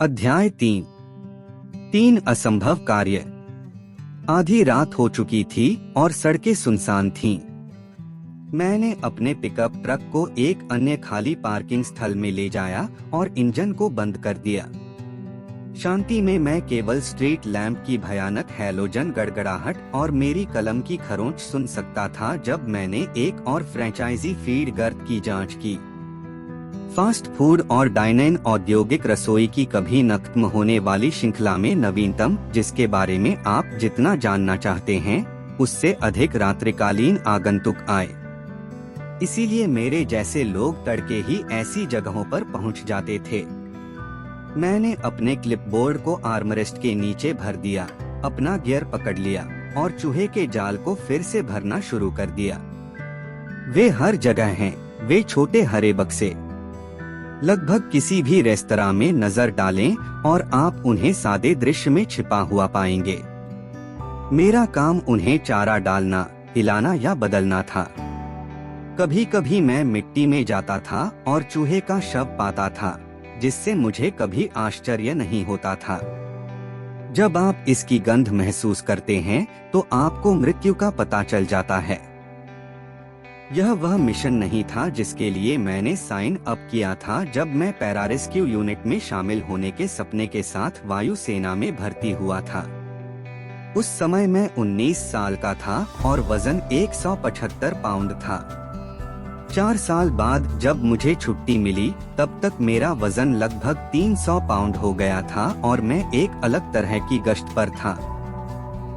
अध्याय 3। 3 असंभव कार्य। आधी रात हो चुकी थी और सड़कें सुनसान थीं। मैंने अपने पिकअप ट्रक को एक अन्य खाली पार्किंग स्थल में ले जाया और इंजन को बंद कर दिया। शांति में मैं केवल स्ट्रीट लैंप की भयानक हैलोजन गड़गड़ाहट और मेरी कलम की खरोंच सुन सकता था जब मैंने एक और फ्रेंचाइजी फीड गर्त की जांच की। फास्ट फूड और डाइन औद्योगिक रसोई की कभी न खत्म होने वाली श्रृंखला में नवीनतम, जिसके बारे में आप जितना जानना चाहते हैं उससे अधिक रात्रिकालीन आगंतुक आए। इसीलिए मेरे जैसे लोग तड़के ही ऐसी जगहों पर पहुंच जाते थे। मैंने अपने क्लिपबोर्ड को आर्मरेस्ट के नीचे भर दिया, अपना गियर पकड़ लिया और चूहे के जाल को फिर से भरना शुरू कर दिया। वे हर जगह हैं, वे छोटे हरे बक्से। लगभग किसी भी रेस्तरां में नजर डालें और आप उन्हें सादे दृश्य में छिपा हुआ पाएंगे। मेरा काम उन्हें चारा डालना, हिलाना या बदलना था। कभी कभी मैं मिट्टी में जाता था और चूहे का शव पाता था, जिससे मुझे कभी आश्चर्य नहीं होता था। जब आप इसकी गंध महसूस करते हैं तो आपको मृत्यु का पता चल जाता है। यह वह मिशन नहीं था जिसके लिए मैंने साइन अप किया था जब मैं पैरारेस्क्यू यूनिट में शामिल होने के सपने के साथ वायुसेना में भर्ती हुआ था। उस समय मैं 19 साल का था और वजन 175 पाउंड था। 4 साल बाद जब मुझे छुट्टी मिली तब तक मेरा वजन लगभग 300 पाउंड हो गया था और मैं एक अलग तरह की गश्त पर था।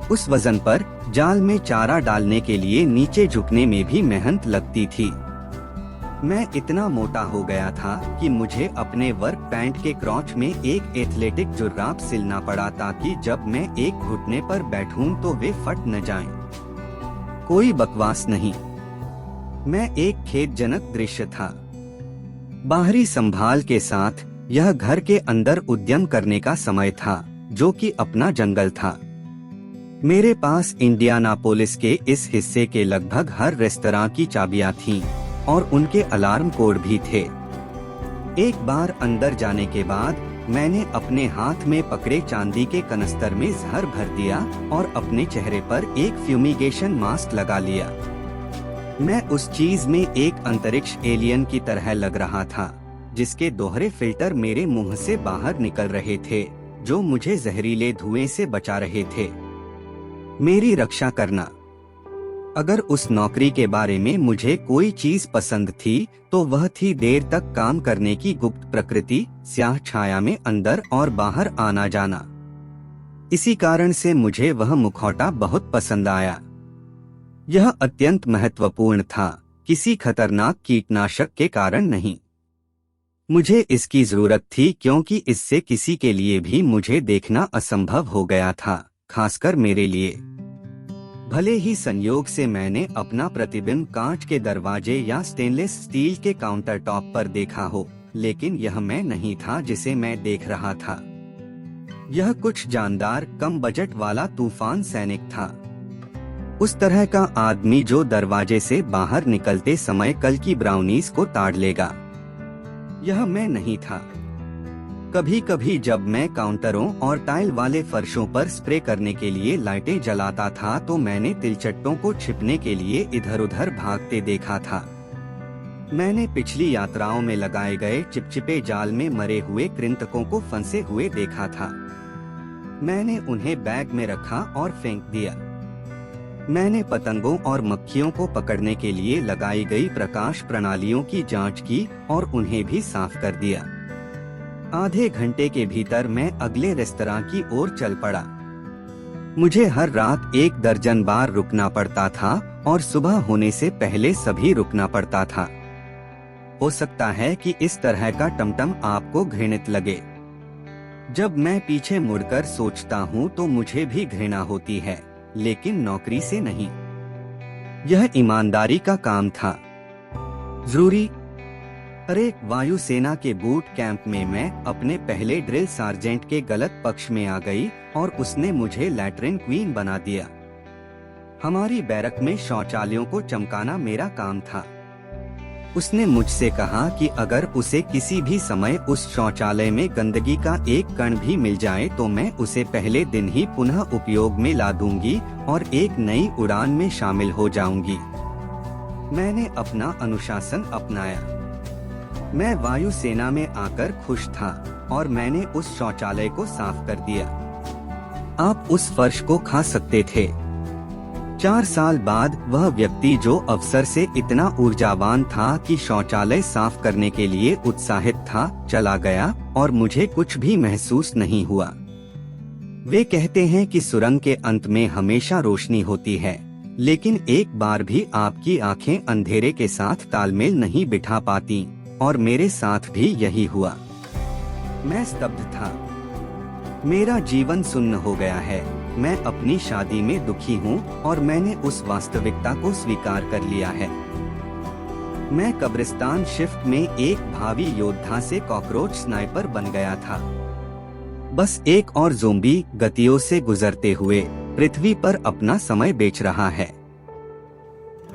उस वजन पर जाल में चारा डालने के लिए नीचे झुकने में भी मेहनत लगती थी। मैं इतना मोटा हो गया था कि मुझे अपने वर्क पैंट के क्रॉच में एक एथलेटिक जुर्राब सिलना पड़ा ताकि जब मैं एक घुटने पर बैठूं तो वे फट न जाएं। कोई बकवास नहीं, मैं एक खेदजनक दृश्य था। बाहरी संभाल के साथ यह घर के अंदर उद्यम करने का समय था, जो कि अपना जंगल था। मेरे पास इंडियानापोलिस के इस हिस्से के लगभग हर रेस्तरां की चाबियां थीं और उनके अलार्म कोड भी थे। एक बार अंदर जाने के बाद मैंने अपने हाथ में पकड़े चांदी के कनस्तर में जहर भर दिया और अपने चेहरे पर एक फ्यूमिगेशन मास्क लगा लिया। मैं उस चीज में एक अंतरिक्ष एलियन की तरह लग रहा था, जिसके दोहरे फिल्टर मेरे मुंह से बाहर निकल रहे थे, जो मुझे जहरीले धुएं से बचा रहे थे। मेरी रक्षा करना। अगर उस नौकरी के बारे में मुझे कोई चीज पसंद थी तो वह थी देर तक काम करने की गुप्त प्रकृति, स्याह छाया में अंदर और बाहर आना जाना। इसी कारण से मुझे वह मुखौटा बहुत पसंद आया। यह अत्यंत महत्वपूर्ण था, किसी खतरनाक कीटनाशक के कारण नहीं। मुझे इसकी जरूरत थी क्योंकि इससे किसी के लिए भी मुझे देखना असंभव हो गया था, खासकर मेरे लिए। भले ही संयोग से मैंने अपना प्रतिबिंब कांच के दरवाजे या स्टेनलेस स्टील के काउंटर टॉप पर देखा हो, लेकिन यह मैं नहीं था जिसे मैं देख रहा था। यह कुछ जानदार, कम बजट वाला तूफान सैनिक था। उस तरह का आदमी जो दरवाजे से बाहर निकलते समय कल की ब्राउनीज को ताड़ लेगा। यह मैं नहीं था। कभी कभी जब मैं काउंटरों और टाइल वाले फर्शों पर स्प्रे करने के लिए लाइटें जलाता था तो मैंने तिलचट्टों को छिपने के लिए इधर उधर भागते देखा था। मैंने पिछली यात्राओं में लगाए गए चिपचिपे जाल में मरे हुए कृंतकों को फंसे हुए देखा था। मैंने उन्हें बैग में रखा और फेंक दिया। मैंने पतंगों और मक्खियों को पकड़ने के लिए लगाई गई प्रकाश प्रणालियों की जांच की और उन्हें भी साफ कर दिया। आधे घंटे के भीतर मैं अगले रेस्तरां की ओर चल पड़ा। मुझे हर रात 1 दर्जन बार रुकना पड़ता था और सुबह होने से पहले सभी रुकना पड़ता था। हो सकता है कि इस तरह का टमटम आपको घृणित लगे। जब मैं पीछे मुड़कर सोचता हूँ तो मुझे भी घृणा होती है, लेकिन नौकरी से नहीं। यह ईमानदारी का काम था, जरूरी। अरे, वायुसेना के बूट कैंप में मैं अपने पहले ड्रिल सार्जेंट के गलत पक्ष में आ गई और उसने मुझे लैट्रिन क्वीन बना दिया। हमारी बैरक में शौचालयों को चमकाना मेरा काम था। उसने मुझसे कहा कि अगर उसे किसी भी समय उस शौचालय में गंदगी का एक कण भी मिल जाए तो मैं उसे पहले दिन ही पुनः उपयोग में ला दूंगी और एक नई उड़ान में शामिल हो जाऊंगी। मैंने अपना अनुशासन अपनाया। मैं वायुसेना में आकर खुश था और मैंने उस शौचालय को साफ कर दिया। आप उस फर्श को खा सकते थे। 4 साल बाद वह व्यक्ति जो अफसर से इतना ऊर्जावान था कि शौचालय साफ करने के लिए उत्साहित था, चला गया और मुझे कुछ भी महसूस नहीं हुआ। वे कहते हैं कि सुरंग के अंत में हमेशा रोशनी होती है, लेकिन एक बार भी आपकी आंखें अंधेरे के साथ तालमेल नहीं बिठा पाती, और मेरे साथ भी यही हुआ। मैं स्तब्ध था। मेरा जीवन सुन्न हो गया है। मैं अपनी शादी में दुखी हूँ और मैंने उस वास्तविकता को स्वीकार कर लिया है। मैं कब्रिस्तान शिफ्ट में एक भावी योद्धा से कॉकरोच स्नाइपर बन गया था। बस एक और ज़ोंबी गतियों से गुजरते हुए पृथ्वी पर अपना समय बेच रहा है।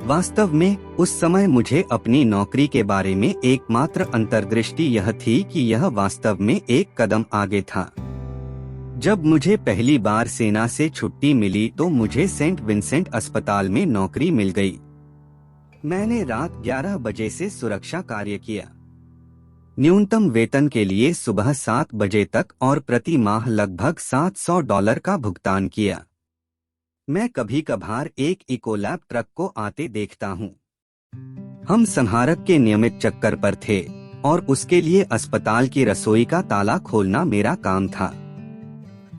वास्तव में उस समय मुझे अपनी नौकरी के बारे में एकमात्र अंतर्दृष्टि यह थी कि यह वास्तव में एक कदम आगे था। जब मुझे पहली बार सेना से छुट्टी मिली तो मुझे सेंट विंसेंट अस्पताल में नौकरी मिल गई। मैंने रात 11 बजे से सुरक्षा कार्य किया। न्यूनतम वेतन के लिए सुबह 7 बजे तक और प्रति माह लगभग $700 का भुगतान किया। मैं कभी कभार एक इकोलैब ट्रक को आते देखता हूँ। हम संहारक के नियमित चक्कर पर थे और उसके लिए अस्पताल की रसोई का ताला खोलना मेरा काम था।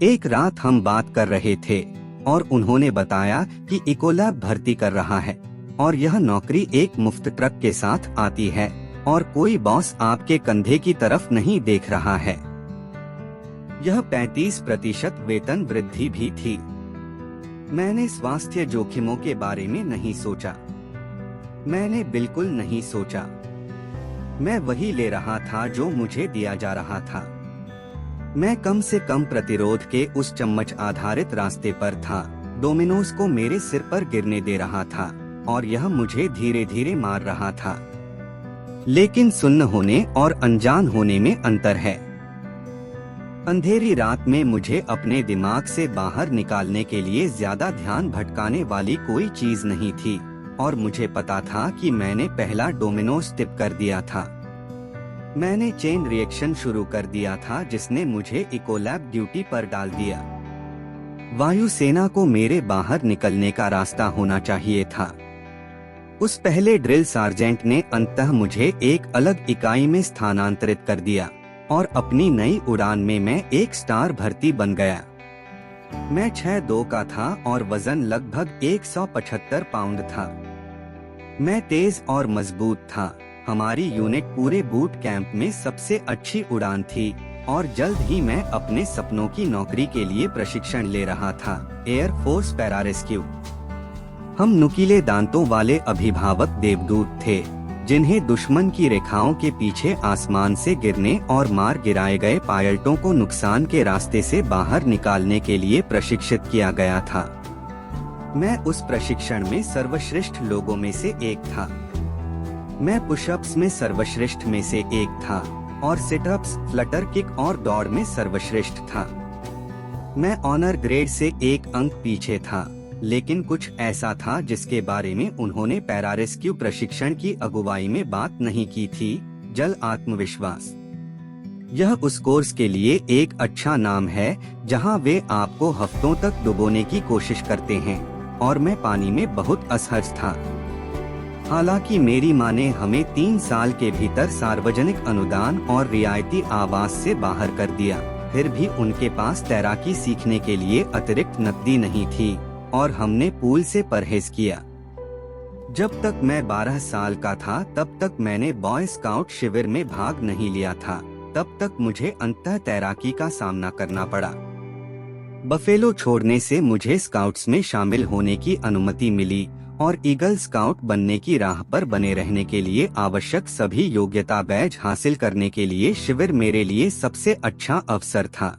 एक रात हम बात कर रहे थे और उन्होंने बताया कि इकोलैब भर्ती कर रहा है और यह नौकरी एक मुफ्त ट्रक के साथ आती है और कोई बॉस आपके कंधे की तरफ नहीं देख रहा है। यह 35% वेतन वृद्धि भी थी। मैंने स्वास्थ्य जोखिमों के बारे में नहीं सोचा। मैंने बिल्कुल नहीं सोचा। मैं वही ले रहा था जो मुझे दिया जा रहा था। मैं कम से कम प्रतिरोध के उस चम्मच आधारित रास्ते पर था। डोमिनोज को मेरे सिर पर गिरने दे रहा था और यह मुझे धीरे धीरे मार रहा था। लेकिन सुन्न होने और अनजान होने में अंतर है। अंधेरी रात में मुझे अपने दिमाग से बाहर निकालने के लिए ज्यादा ध्यान भटकाने वाली कोई चीज नहीं थी और मुझे पता था कि मैंने पहला डोमिनोज टिप कर दिया था। मैंने चेन रिएक्शन शुरू कर दिया था जिसने मुझे इकोलैब ड्यूटी पर डाल दिया। वायुसेना को मेरे बाहर निकलने का रास्ता होना चाहिए था। उस पहले ड्रिल सार्जेंट ने अंततः मुझे एक अलग इकाई में स्थानांतरित कर दिया और अपनी नई उड़ान में मैं एक स्टार भर्ती बन गया। मैं 6'2" का था और वजन लगभग 175 पाउंड था। मैं तेज और मजबूत था। हमारी यूनिट पूरे बूट कैंप में सबसे अच्छी उड़ान थी और जल्द ही मैं अपने सपनों की नौकरी के लिए प्रशिक्षण ले रहा था, एयर फोर्स पैरारेस्क्यू। हम नुकीले दांतों वाले अभिभावक देवदूत थे जिन्हें दुश्मन की रेखाओं के पीछे आसमान से गिरने और मार गिराए गए पायलटों को नुकसान के रास्ते से बाहर निकालने के लिए प्रशिक्षित किया गया था। मैं उस प्रशिक्षण में सर्वश्रेष्ठ लोगों में से एक था। मैं पुशअप्स में सर्वश्रेष्ठ में से एक था और सिटअप्स, फ्लटर किक और दौड़ में सर्वश्रेष्ठ था। मैं ऑनर ग्रेड से 1 अंक पीछे था, लेकिन कुछ ऐसा था जिसके बारे में उन्होंने पैरारेस्क्यू प्रशिक्षण की अगुवाई में बात नहीं की थी, जल आत्मविश्वास। यह उस कोर्स के लिए एक अच्छा नाम है जहां वे आपको हफ्तों तक डुबोने की कोशिश करते हैं और मैं पानी में बहुत असहज था। हालांकि मेरी माँ ने हमें 3 साल के भीतर सार्वजनिक अनुदान और रियायती आवास से बाहर कर दिया, फिर भी उनके पास तैराकी सीखने के लिए अतिरिक्त नकदी नहीं थी और हमने पूल से परहेज किया। जब तक मैं 12 साल का था तब तक मैंने बॉय स्काउट शिविर में भाग नहीं लिया था। तब तक मुझे अंततः तैराकी का सामना करना पड़ा। बफेलो छोड़ने से मुझे स्काउट्स में शामिल होने की अनुमति मिली और ईगल स्काउट बनने की राह पर बने रहने के लिए आवश्यक सभी योग्यता बैज हासिल करने के लिए शिविर मेरे लिए सबसे अच्छा अवसर था।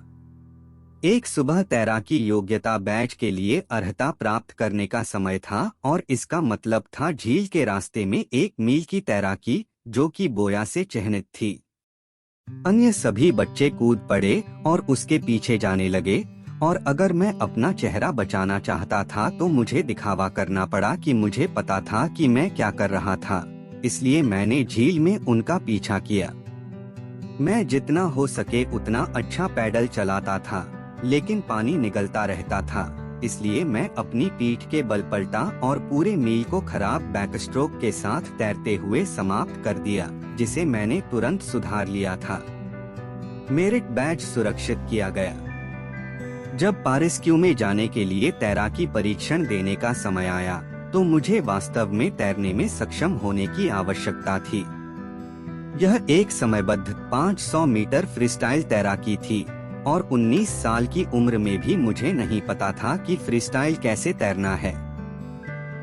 एक सुबह तैराकी योग्यता बैज के लिए अर्हता प्राप्त करने का समय था और इसका मतलब था झील के रास्ते में 1 मील की तैराकी, जो कि बोया से चिह्नित थी। अन्य सभी बच्चे कूद पड़े और उसके पीछे जाने लगे, और अगर मैं अपना चेहरा बचाना चाहता था तो मुझे दिखावा करना पड़ा कि मुझे पता था कि मैं क्या कर रहा था। इसलिए मैंने झील में उनका पीछा किया। मैं जितना हो सके उतना अच्छा पैडल चलाता था, लेकिन पानी निगलता रहता था। इसलिए मैं अपनी पीठ के बल पलटा और पूरे मील को खराब बैकस्ट्रोक के साथ तैरते हुए समाप्त कर दिया, जिसे मैंने तुरंत सुधार लिया था। मेरिट बैज सुरक्षित किया गया। जब पारेस्क्यू में जाने के लिए तैराकी परीक्षण देने का समय आया, तो मुझे वास्तव में तैरने में सक्षम होने की आवश्यकता थी। यह एक समयबद्ध 500 मीटर फ्रीस्टाइल तैराकी थी, और 19 साल की उम्र में भी मुझे नहीं पता था कि फ्रीस्टाइल कैसे तैरना है।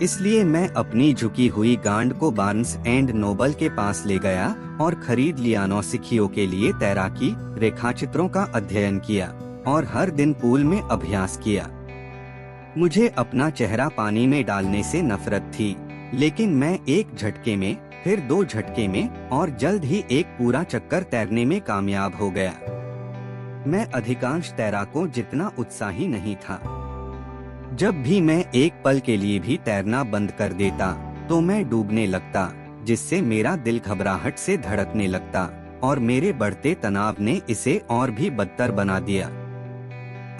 इसलिए मैं अपनी झुकी हुई गांड को बार्न्स एंड नोबल के पास ले गया और खरीद लिया। नौसिखियों के लिए तैराकी रेखाचित्रों का अध्ययन किया और हर दिन पूल में अभ्यास किया। मुझे अपना चेहरा पानी में डालने से नफरत थी, लेकिन मैं एक झटके में, फिर 2 झटके में और जल्द ही एक पूरा चक्कर तैरने में कामयाब हो गया। मैं अधिकांश तैराकों जितना उत्साही नहीं था। जब भी मैं एक पल के लिए भी तैरना बंद कर देता तो मैं डूबने लगता, जिससे मेरा दिल घबराहट से धड़कने लगता और मेरे बढ़ते तनाव ने इसे और भी बदतर बना दिया।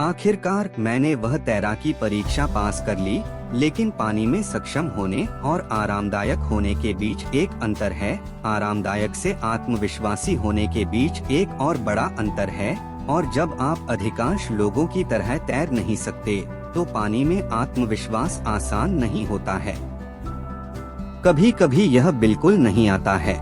आखिरकार मैंने वह तैराकी परीक्षा पास कर ली, लेकिन पानी में सक्षम होने और आरामदायक होने के बीच एक अंतर है। आरामदायक से आत्मविश्वासी होने के बीच एक और बड़ा अंतर है, और जब आप अधिकांश लोगों की तरह तैर नहीं सकते तो पानी में आत्मविश्वास आसान नहीं होता है। कभी कभी यह बिल्कुल नहीं आता है।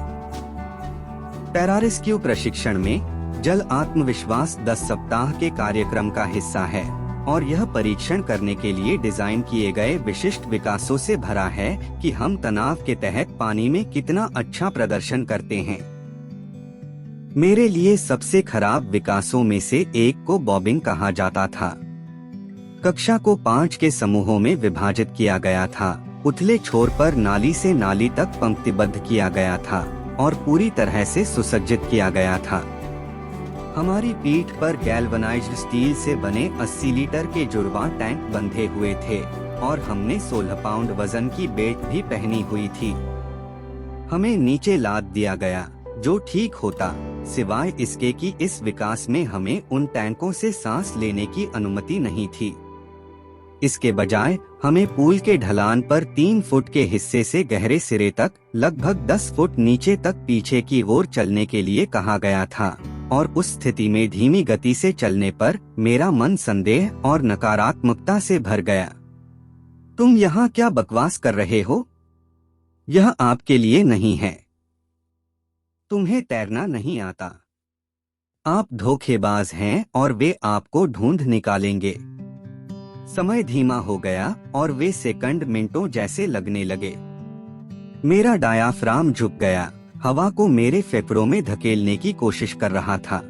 पैरारेस्क्यू प्रशिक्षण में जल आत्मविश्वास 10 सप्ताह के कार्यक्रम का हिस्सा है, और यह परीक्षण करने के लिए डिजाइन किए गए विशिष्ट विकासों से भरा है कि हम तनाव के तहत पानी में कितना अच्छा प्रदर्शन करते हैं। मेरे लिए सबसे खराब विकासों में से एक को बॉबिंग कहा जाता था। कक्षा को 5 के समूहों में विभाजित किया गया था। उथले छोर पर नाली से नाली तक पंक्तिबद्ध किया गया था और पूरी तरह से सुसज्जित किया गया था। हमारी पीठ पर गैल्वनाइज्ड स्टील से बने 80 लीटर के जुड़वां टैंक बंधे हुए थे, और हमने 16 पाउंड वजन की बेल्ट भी पहनी हुई थी। हमें नीचे लाद दिया गया, जो ठीक होता, सिवाय इसके कि इस विकास में हमें उन टैंकों से सांस लेने की अनुमति नहीं थी। इसके बजाय हमें पूल के ढलान पर 3 फुट के हिस्से से गहरे सिरे तक लगभग 10 फुट नीचे तक पीछे की ओर चलने के लिए कहा गया था, और उस स्थिति में धीमी गति से चलने पर मेरा मन संदेह और नकारात्मकता से भर गया। तुम यहाँ क्या बकवास कर रहे हो? यह आपके लिए नहीं है। तुम्हें तैरना नहीं आता। आप धोखेबाज हैं और वे आपको ढूंढ निकालेंगे। समय धीमा हो गया और वे सेकंड मिनटों जैसे लगने लगे। मेरा डायाफ्राम झुक गया, हवा को मेरे फेफड़ों में धकेलने की कोशिश कर रहा था।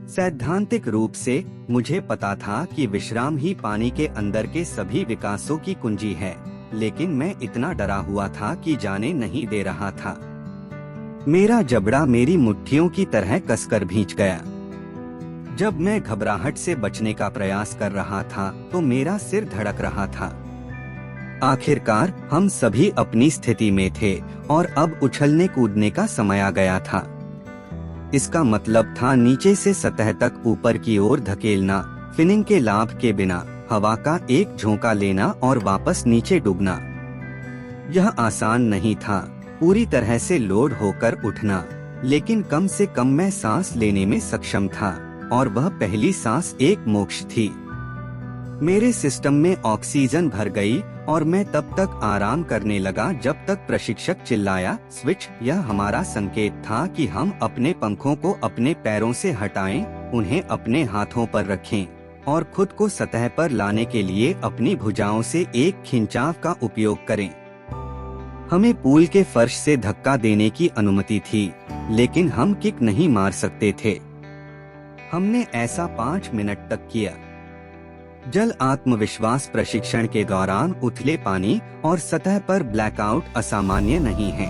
सैद्धांतिक रूप से मुझे पता था कि विश्राम ही पानी के अंदर के सभी विकासों की कुंजी है, लेकिन मैं इतना डरा हुआ था कि जाने नहीं दे रहा था। मेरा जबड़ा मेरी मुट्ठियों की तरह कसकर भींच गया। जब मैं घबराहट से बचने का प्रयास कर रहा था तो मेरा सिर धड़क रहा था। आखिरकार हम सभी अपनी स्थिति में थे और अब उछलने कूदने का समय आ गया था। इसका मतलब था नीचे से सतह तक ऊपर की ओर धकेलना, फिनिंग के लाभ के बिना हवा का एक झोंका लेना और वापस नीचे डूबना। यह आसान नहीं था, पूरी तरह से लोड होकर उठना, लेकिन कम से कम मैं सांस लेने में सक्षम था, और वह पहली सांस एक मोक्ष थी। मेरे सिस्टम में ऑक्सीजन भर गई और मैं तब तक आराम करने लगा जब तक प्रशिक्षक चिल्लाया, स्विच। यह हमारा संकेत था कि हम अपने पंखों को अपने पैरों से हटाएं, उन्हें अपने हाथों पर रखें और खुद को सतह पर लाने के लिए अपनी भुजाओं से एक खिंचाव का उपयोग करें। हमें पूल के फर्श से धक्का देने की अनुमति थी, लेकिन हम किक नहीं मार सकते थे। हमने ऐसा 5 मिनट तक किया। जल आत्मविश्वास प्रशिक्षण के दौरान उथले पानी और सतह पर ब्लैकआउट असामान्य नहीं है।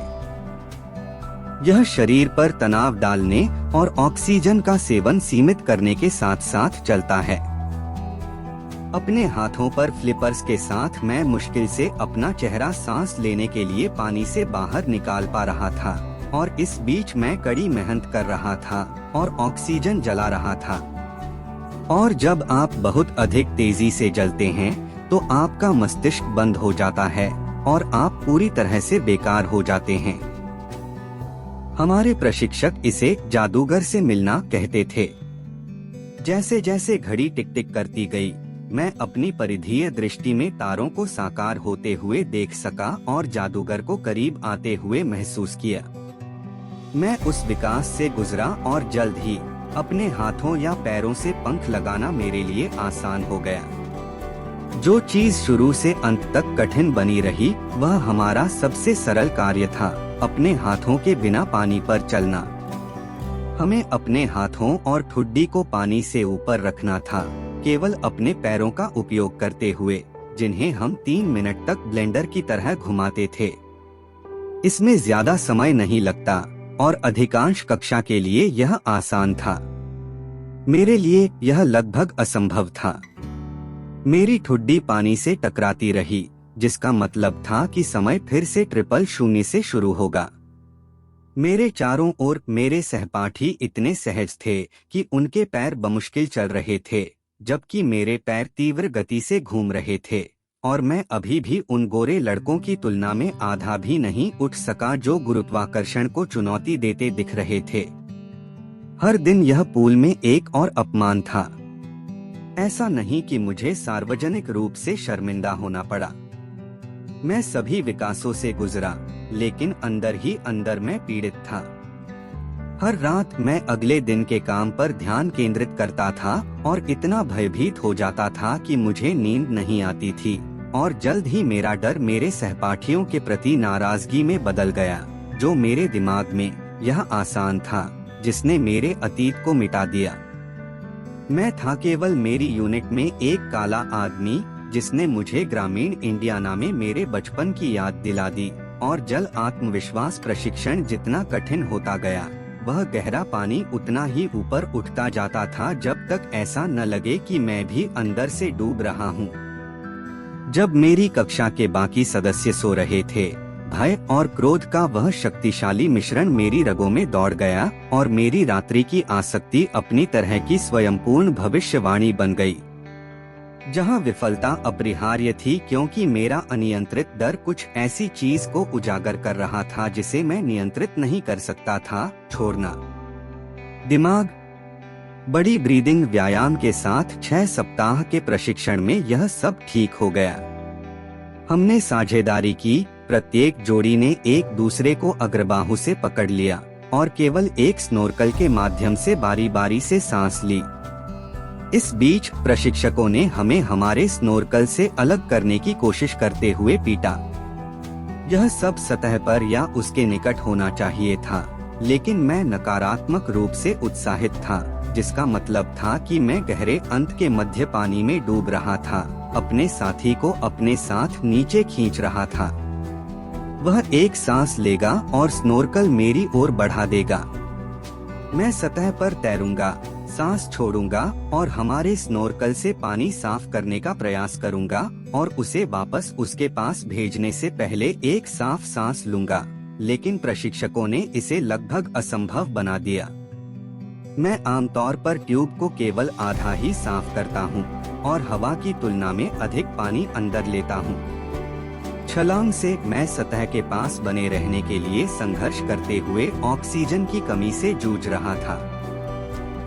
यह शरीर पर तनाव डालने और ऑक्सीजन का सेवन सीमित करने के साथ साथ चलता है। अपने हाथों पर फ्लिपर्स के साथ मैं मुश्किल से अपना चेहरा सांस लेने के लिए पानी से बाहर निकाल पा रहा था, और इस बीच मैं कड़ी मेहनत कर रहा था और ऑक्सीजन जला रहा था। और जब आप बहुत अधिक तेजी से जलते हैं तो आपका मस्तिष्क बंद हो जाता है और आप पूरी तरह से बेकार हो जाते हैं। हमारे प्रशिक्षक इसे जादूगर से मिलना कहते थे। जैसे जैसे घड़ी टिक टिक करती गई, मैं अपनी परिधीय दृष्टि में तारों को साकार होते हुए देख सका और जादूगर को करीब आते हुए महसूस किया। मैं उस विकास से गुजरा और जल्द ही अपने हाथों या पैरों से पंख लगाना मेरे लिए आसान हो गया। जो चीज शुरू से अंत तक कठिन बनी रही, वह हमारा सबसे सरल कार्य था, अपने हाथों के बिना पानी पर चलना। हमें अपने हाथों और ठुड्डी को पानी से ऊपर रखना था, केवल अपने पैरों का उपयोग करते हुए, जिन्हें हम 3 मिनट तक ब्लेंडर की तरह घुमाते थे। इसमें ज्यादा समय नहीं लगता और अधिकांश कक्षा के लिए यह आसान था। मेरे लिए यह लगभग असंभव था। मेरी ठुड्डी पानी से टकराती रही, जिसका मतलब था कि समय फिर से 000 से शुरू होगा। मेरे चारों ओर मेरे सहपाठी इतने सहज थे कि उनके पैर बमुश्किल चल रहे थे, जबकि मेरे पैर तीव्र गति से घूम रहे थे, और मैं अभी भी उन गोरे लड़कों की तुलना में आधा भी नहीं उठ सका जो गुरुत्वाकर्षण को चुनौती देते दिख रहे थे। हर दिन यह पूल में एक और अपमान था। ऐसा नहीं कि मुझे सार्वजनिक रूप से शर्मिंदा होना पड़ा। मैं सभी विकासों से गुजरा, लेकिन अंदर ही अंदर मैं पीड़ित था। हर रात मैं अगले दिन के काम पर ध्यान केंद्रित करता था और इतना भयभीत हो जाता था कि मुझे नींद नहीं आती थी, और जल्द ही मेरा डर मेरे सहपाठियों के प्रति नाराजगी में बदल गया, जो मेरे दिमाग में यह आसान था जिसने मेरे अतीत को मिटा दिया। मैं था केवल मेरी यूनिट में एक काला आदमी जिसने मुझे ग्रामीण इंडियाना में मेरे बचपन की याद दिला दी, और जल आत्मविश्वास प्रशिक्षण जितना कठिन होता गया, वह गहरा पानी उतना ही ऊपर उठता जाता था, जब तक ऐसा न लगे कि मैं भी अंदर से डूब रहा हूँ। जब मेरी कक्षा के बाकी सदस्य सो रहे थे, भय और क्रोध का वह शक्तिशाली मिश्रण मेरी रगों में दौड़ गया, और मेरी रात्रि की आसक्ति अपनी तरह की स्वयंपूर्ण भविष्यवाणी बन गई। जहां विफलता अपरिहार्य थी क्योंकि मेरा अनियंत्रित डर कुछ ऐसी चीज को उजागर कर रहा था जिसे मैं नियंत्रित नहीं कर सकता था, छोड़ना। दिमाग। बड़ी ब्रीदिंग व्यायाम के साथ 6 सप्ताह के प्रशिक्षण में यह सब ठीक हो गया। हमने साझेदारी की, प्रत्येक जोड़ी ने एक दूसरे को अग्रबाहु से पकड़ लिया और केवल एक स्नोर्कल के माध्यम से बारी बारी से सांस ली। इस बीच प्रशिक्षकों ने हमें हमारे स्नोर्कल से अलग करने की कोशिश करते हुए पीटा। यह सब सतह पर या उसके निकट होना चाहिए था, लेकिन मैं नकारात्मक रूप से उत्साहित था, जिसका मतलब था कि मैं गहरे अंत के मध्य पानी में डूब रहा था, अपने साथी को अपने साथ नीचे खींच रहा था। वह एक सांस लेगा और स्नोर्कल मेरी ओर बढ़ा देगा। मैं सतह पर तैरूंगा, सांस छोड़ूंगा और हमारे स्नोर्कल से पानी साफ करने का प्रयास करूंगा और उसे वापस उसके पास भेजने से पहले एक साफ सांस लूंगा, लेकिन प्रशिक्षकों ने इसे लगभग असंभव बना दिया। मैं आमतौर पर ट्यूब को केवल आधा ही साफ करता हूं और हवा की तुलना में अधिक पानी अंदर लेता हूं। छलांग से मैं सतह के पास बने रहने के लिए संघर्ष करते हुए ऑक्सीजन की कमी से जूझ रहा था।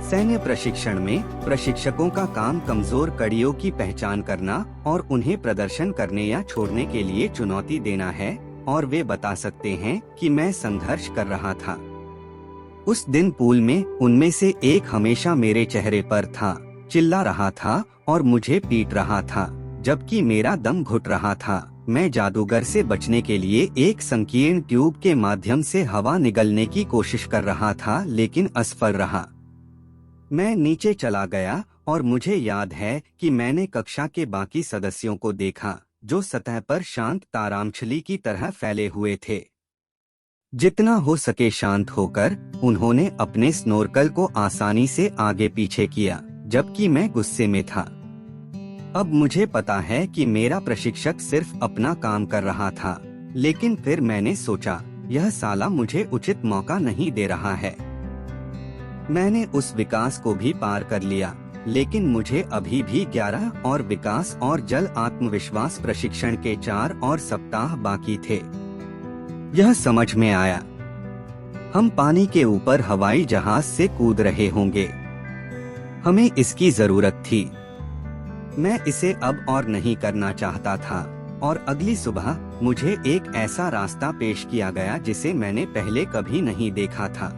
सैन्य प्रशिक्षण में प्रशिक्षकों का काम कमजोर कड़ियों की पहचान करना और उन्हें प्रदर्शन करने या छोड़ने के लिए चुनौती देना है, और वे बता सकते हैं कि मैं संघर्ष कर रहा था। उस दिन पूल में उनमें से एक हमेशा मेरे चेहरे पर था, चिल्ला रहा था और मुझे पीट रहा था, जबकि मेरा दम घुट रहा था। मैं जादूगर से बचने के लिए एक संकीर्ण ट्यूब के माध्यम से हवा निगलने की कोशिश कर रहा था, लेकिन असफल रहा। मैं नीचे चला गया और मुझे याद है कि मैंने कक्षा के बाकी सदस्यों को देखा, जो सतह पर शांत तारामछली की तरह फैले हुए थे। जितना हो सके शांत होकर उन्होंने अपने स्नोरकल को आसानी से आगे पीछे किया, जबकि मैं गुस्से में था। अब मुझे पता है कि मेरा प्रशिक्षक सिर्फ अपना काम कर रहा था, लेकिन फिर मैंने सोचा, यह साला मुझे उचित मौका नहीं दे रहा है। मैंने उस विकास को भी पार कर लिया, लेकिन मुझे अभी भी 11 और विकास और जल आत्मविश्वास प्रशिक्षण के 4 और सप्ताह बाकी थे। यह समझ में आया, हम पानी के ऊपर हवाई जहाज से कूद रहे होंगे। हमें इसकी जरूरत थी। मैं इसे अब और नहीं करना चाहता था, और अगली सुबह मुझे एक ऐसा रास्ता पेश किया गया जिसे मैंने पहले कभी नहीं देखा था।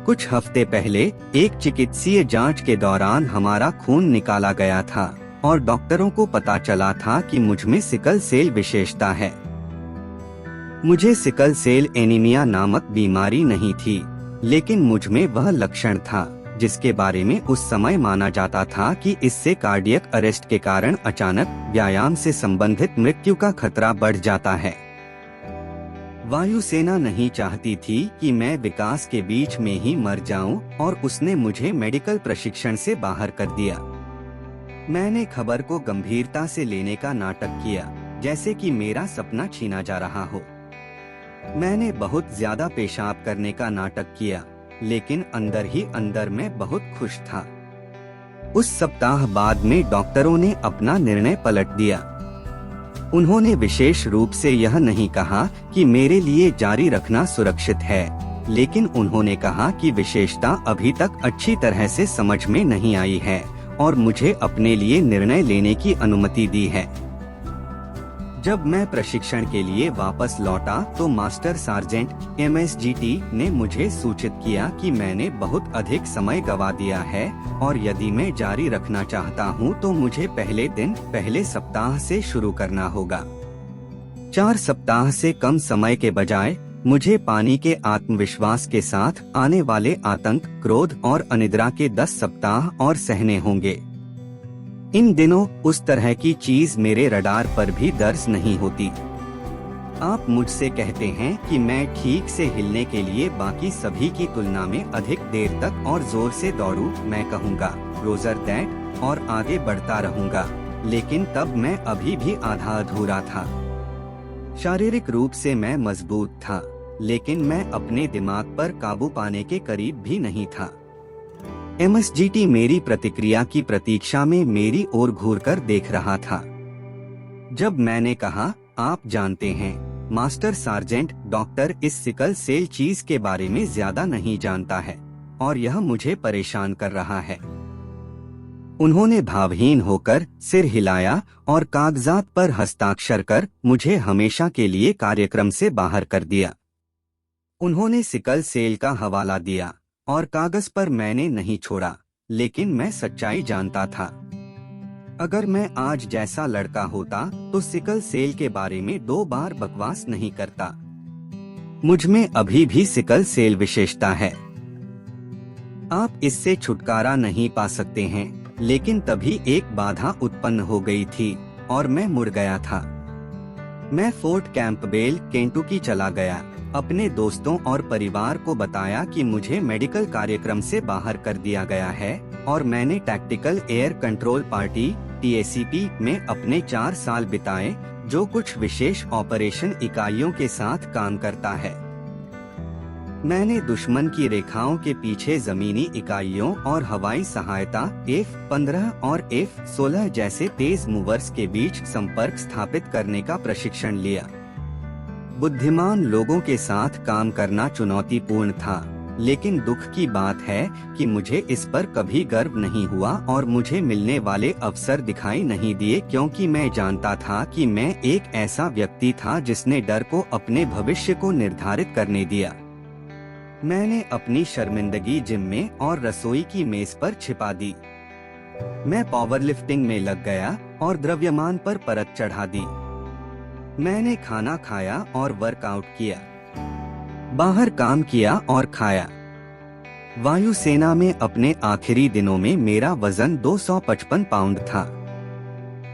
कुछ हफ्ते पहले एक चिकित्सीय जांच के दौरान हमारा खून निकाला गया था और डॉक्टरों को पता चला था कि मुझमें सिकल सेल विशेषता है। मुझे सिकल सेल एनीमिया नामक बीमारी नहीं थी, लेकिन मुझमें वह लक्षण था जिसके बारे में उस समय माना जाता था कि इससे कार्डियक अरेस्ट के कारण अचानक व्यायाम से संबंधित मृत्यु का खतरा बढ़ जाता है। वायुसेना नहीं चाहती थी कि मैं विकास के बीच में ही मर जाऊं, और उसने मुझे मेडिकल प्रशिक्षण से बाहर कर दिया। मैंने खबर को गंभीरता से लेने का नाटक किया, जैसे कि मेरा सपना छीना जा रहा हो। मैंने बहुत ज्यादा पेशाब करने का नाटक किया, लेकिन अंदर ही अंदर मैं बहुत खुश था। उस सप्ताह बाद में डॉक्टरों ने अपना निर्णय पलट दिया। उन्होंने विशेष रूप से यह नहीं कहा कि मेरे लिए जारी रखना सुरक्षित है, लेकिन उन्होंने कहा कि विशेषता अभी तक अच्छी तरह से समझ में नहीं आई है और मुझे अपने लिए निर्णय लेने की अनुमति दी है। जब मैं प्रशिक्षण के लिए वापस लौटा तो मास्टर सार्जेंट MSGT ने मुझे सूचित किया कि मैंने बहुत अधिक समय गवा दिया है और यदि मैं जारी रखना चाहता हूं तो मुझे पहले दिन पहले सप्ताह से शुरू करना होगा। 4 सप्ताह से कम समय के बजाय मुझे पानी के आत्मविश्वास के साथ आने वाले आतंक, क्रोध और अनिद्रा के 10 सप्ताह और सहने होंगे। इन दिनों उस तरह की चीज मेरे रडार पर भी दर्ज नहीं होती। आप मुझसे कहते हैं कि मैं ठीक से हिलने के लिए बाकी सभी की तुलना में अधिक देर तक और जोर से दौड़ूं। मैं कहूँगा रोजर दैट और आगे बढ़ता रहूंगा, लेकिन तब मैं अभी भी आधा अधूरा था। शारीरिक रूप से मैं मजबूत था, लेकिन मैं अपने दिमाग पर काबू पाने के करीब भी नहीं था। MSGT मेरी प्रतिक्रिया की प्रतीक्षा में मेरी ओर घूरकर देख रहा था। जब मैंने कहा, आप जानते हैं मास्टर सार्जेंट, डॉक्टर इस सिकल सेल चीज के बारे में ज्यादा नहीं जानता है और यह मुझे परेशान कर रहा है। उन्होंने भावहीन होकर सिर हिलाया और कागजात पर हस्ताक्षर कर मुझे हमेशा के लिए कार्यक्रम से बाहर कर दिया। उन्होंने सिकल सेल का हवाला दिया और कागज पर मैंने नहीं छोड़ा, लेकिन मैं सच्चाई जानता था। अगर मैं आज जैसा लड़का होता तो सिकल सेल के बारे में 2 बार बकवास नहीं करता। मुझ में अभी भी सिकल सेल विशेषता है। आप इससे छुटकारा नहीं पा सकते हैं, लेकिन तभी एक बाधा उत्पन्न हो गई थी और मैं मुड़ गया था। मैं फोर्ट कैंपबेल, केंटुकी चला गया, अपने दोस्तों और परिवार को बताया कि मुझे मेडिकल कार्यक्रम से बाहर कर दिया गया है और मैंने tactical air control party TACP में अपने 4 साल बिताए, जो कुछ विशेष ऑपरेशन इकाइयों के साथ काम करता है। मैंने दुश्मन की रेखाओं के पीछे जमीनी इकाइयों और हवाई सहायता F-15 और F-16 जैसे तेज मूवर्स के बीच संपर्क स्थापित करने का प्रशिक्षण लिया। बुद्धिमान लोगों के साथ काम करना चुनौतीपूर्ण था, लेकिन दुख की बात है कि मुझे इस पर कभी गर्व नहीं हुआ और मुझे मिलने वाले अवसर दिखाई नहीं दिए, क्योंकि मैं जानता था कि मैं एक ऐसा व्यक्ति था जिसने डर को अपने भविष्य को निर्धारित करने दिया। मैंने अपनी शर्मिंदगी जिम में और रसोई की मेज पर छिपा दी। मैं पावरलिफ्टिंग में लग गया और द्रव्यमान पर परत चढ़ा दी। मैंने खाना खाया और वर्कआउट किया, बाहर काम किया और खाया। वायुसेना में अपने आखिरी दिनों में मेरा वजन 255 पाउंड था।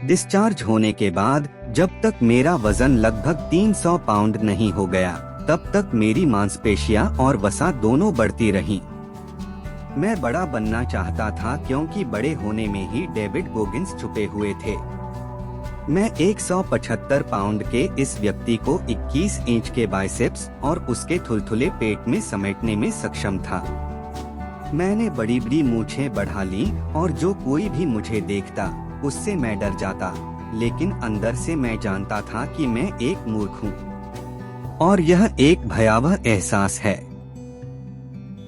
डिस्चार्ज होने के बाद जब तक मेरा वजन लगभग 300 पाउंड नहीं हो गया, तब तक मेरी मांसपेशियां और वसा दोनों बढ़ती रहीं। मैं बड़ा बनना चाहता था क्योंकि बड़े होने में ही डेविड गोगिंस छुपे हुए थे। मैं 175 पाउंड के इस व्यक्ति को 21 इंच के बाइसेप्स और उसके थुलथुले पेट में समेटने में सक्षम था। मैंने बड़ी बड़ी मूछें बढ़ा ली और जो कोई भी मुझे देखता उससे मैं डर जाता, लेकिन अंदर से मैं जानता था कि मैं एक मूर्ख हूँ और यह एक भयावह एहसास है।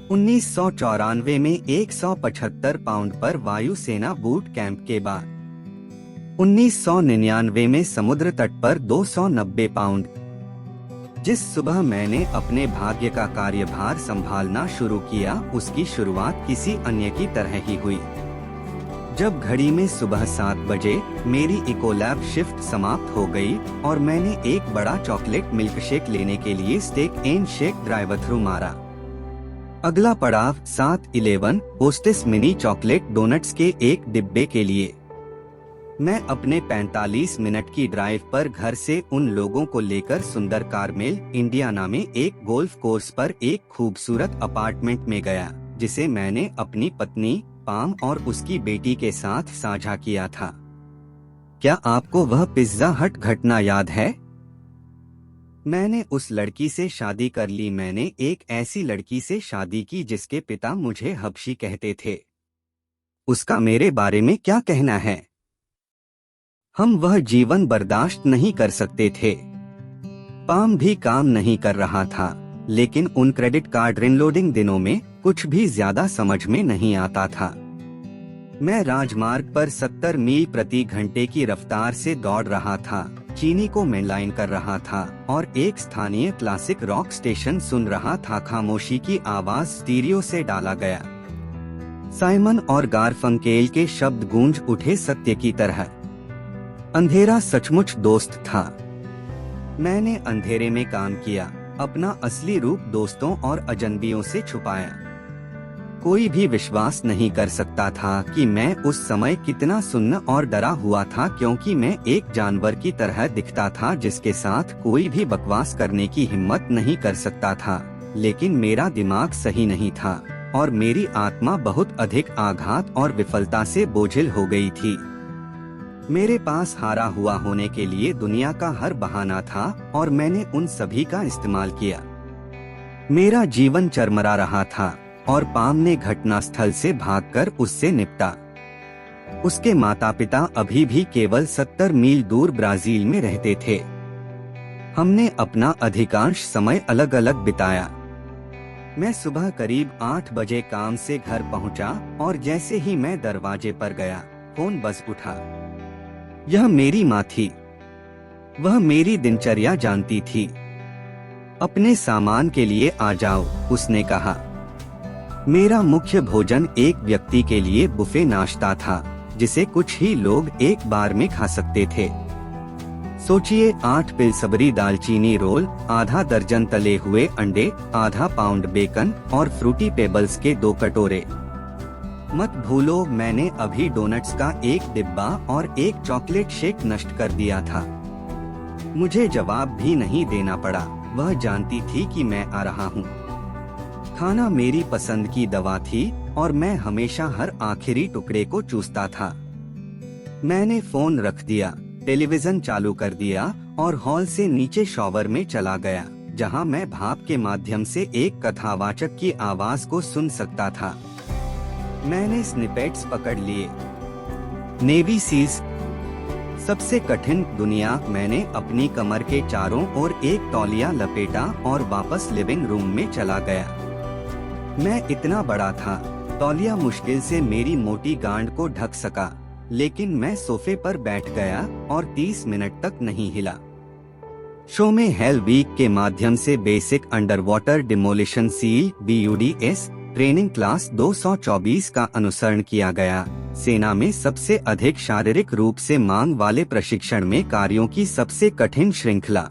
1994 में 175 पाउंड पर वायुसेना बूट कैंप के बाद 1999 में समुद्र तट पर 290 पाउंड। जिस सुबह मैंने अपने भाग्य का कार्यभार संभालना शुरू किया, उसकी शुरुआत किसी अन्य की तरह ही हुई। जब घड़ी में सुबह 7 बजे मेरी इकोलैब शिफ्ट समाप्त हो गई और मैंने एक बड़ा चॉकलेट मिल्क शेक लेने के लिए steak and shake drive through मारा। अगला पड़ाव 7-11 होस्टेस मिनी चॉकलेट डोनट्स के एक डिब्बे के लिए। मैं अपने 45 मिनट की ड्राइव पर घर से उन लोगों को लेकर सुंदर कार्मेल, इंडियाना में एक गोल्फ कोर्स पर एक खूबसूरत अपार्टमेंट में गया, जिसे मैंने अपनी पत्नी पाम और उसकी बेटी के साथ साझा किया था। क्या आपको वह पिज्जा हट घटना याद है? मैंने उस लड़की से शादी कर ली। मैंने एक ऐसी लड़की से शादी की जिसके पिता मुझे हबशी कहते थे। उसका मेरे बारे में क्या कहना है? हम वह जीवन बर्दाश्त नहीं कर सकते थे। पाम भी काम नहीं कर रहा था, लेकिन उन क्रेडिट कार्ड रिनलोडिंग दिनों में कुछ भी ज्यादा समझ में नहीं आता था। मैं राजमार्ग पर 70 मील प्रति घंटे की रफ्तार से दौड़ रहा था, चीनी को मेनलाइन कर रहा था और एक स्थानीय क्लासिक रॉक स्टेशन सुन रहा था। खामोशी की आवाज स्टीरियो से डाला गया। साइमन और गारफंकेल के शब्द गूंज उठे सत्य की तरह। अंधेरा सचमुच दोस्त था। मैंने अंधेरे में काम किया, अपना असली रूप दोस्तों और अजनबियों से छुपाया। कोई भी विश्वास नहीं कर सकता था कि मैं उस समय कितना सुन्न और डरा हुआ था, क्योंकि मैं एक जानवर की तरह दिखता था जिसके साथ कोई भी बकवास करने की हिम्मत नहीं कर सकता था। लेकिन मेरा दिमाग सही नहीं था और मेरी आत्मा बहुत अधिक आघात और विफलता से बोझिल हो गई थी। मेरे पास हारा हुआ होने के लिए दुनिया का हर बहाना था और मैंने उन सभी का इस्तेमाल किया। मेरा जीवन चरमरा रहा था और पाम ने घटनास्थल से भागकर उससे निपटा। उसके माता पिता अभी भी केवल 70 मील दूर ब्राजील में रहते थे। हमने अपना अधिकांश समय अलग अलग बिताया। मैं सुबह करीब 8 बजे काम से घर पहुंचा और जैसे ही मैं दरवाजे पर गया, फोन बज उठा। यह मेरी माँ थी। वह मेरी दिनचर्या जानती थी। अपने सामान के लिए आ जाओ, उसने कहा। मेरा मुख्य भोजन एक व्यक्ति के लिए बुफे नाश्ता था, जिसे कुछ ही लोग एक बार में खा सकते थे। सोचिए, 8 पिलसबरी दालचीनी रोल, आधा दर्जन तले हुए अंडे, आधा पाउंड बेकन और फ्रूटी पेबल्स के 2 कटोरे। मत भूलो, मैंने अभी डोनट्स का एक डिब्बा और एक चॉकलेट शेक नष्ट कर दिया था। मुझे जवाब भी नहीं देना पड़ा। वह जानती थी कि मैं आ रहा हूँ। खाना मेरी पसंद की दवा थी और मैं हमेशा हर आखिरी टुकड़े को चूसता था। मैंने फोन रख दिया, टेलीविजन चालू कर दिया और हॉल से नीचे शॉवर में चला गया, जहां मैं भाप के माध्यम से एक कथावाचक की आवाज को सुन सकता था। मैंने स्निपेट्स पकड़ लिए। नेवी सील्स, सबसे कठिन दुनिया। मैंने अपनी कमर के चारों ओर एक तौलिया लपेटा और वापस लिविंग रूम में चला गया। मैं इतना बड़ा था, तौलिया मुश्किल से मेरी मोटी गांड को ढक सका, लेकिन मैं सोफे पर बैठ गया और 30 मिनट तक नहीं हिला। शो में हेल वीक के माध्यम से basic under water demolition seal BUDS training class 224 का अनुसरण किया गया। सेना में सबसे अधिक शारीरिक रूप से मांग वाले प्रशिक्षण में कार्यों की सबसे कठिन श्रृंखला।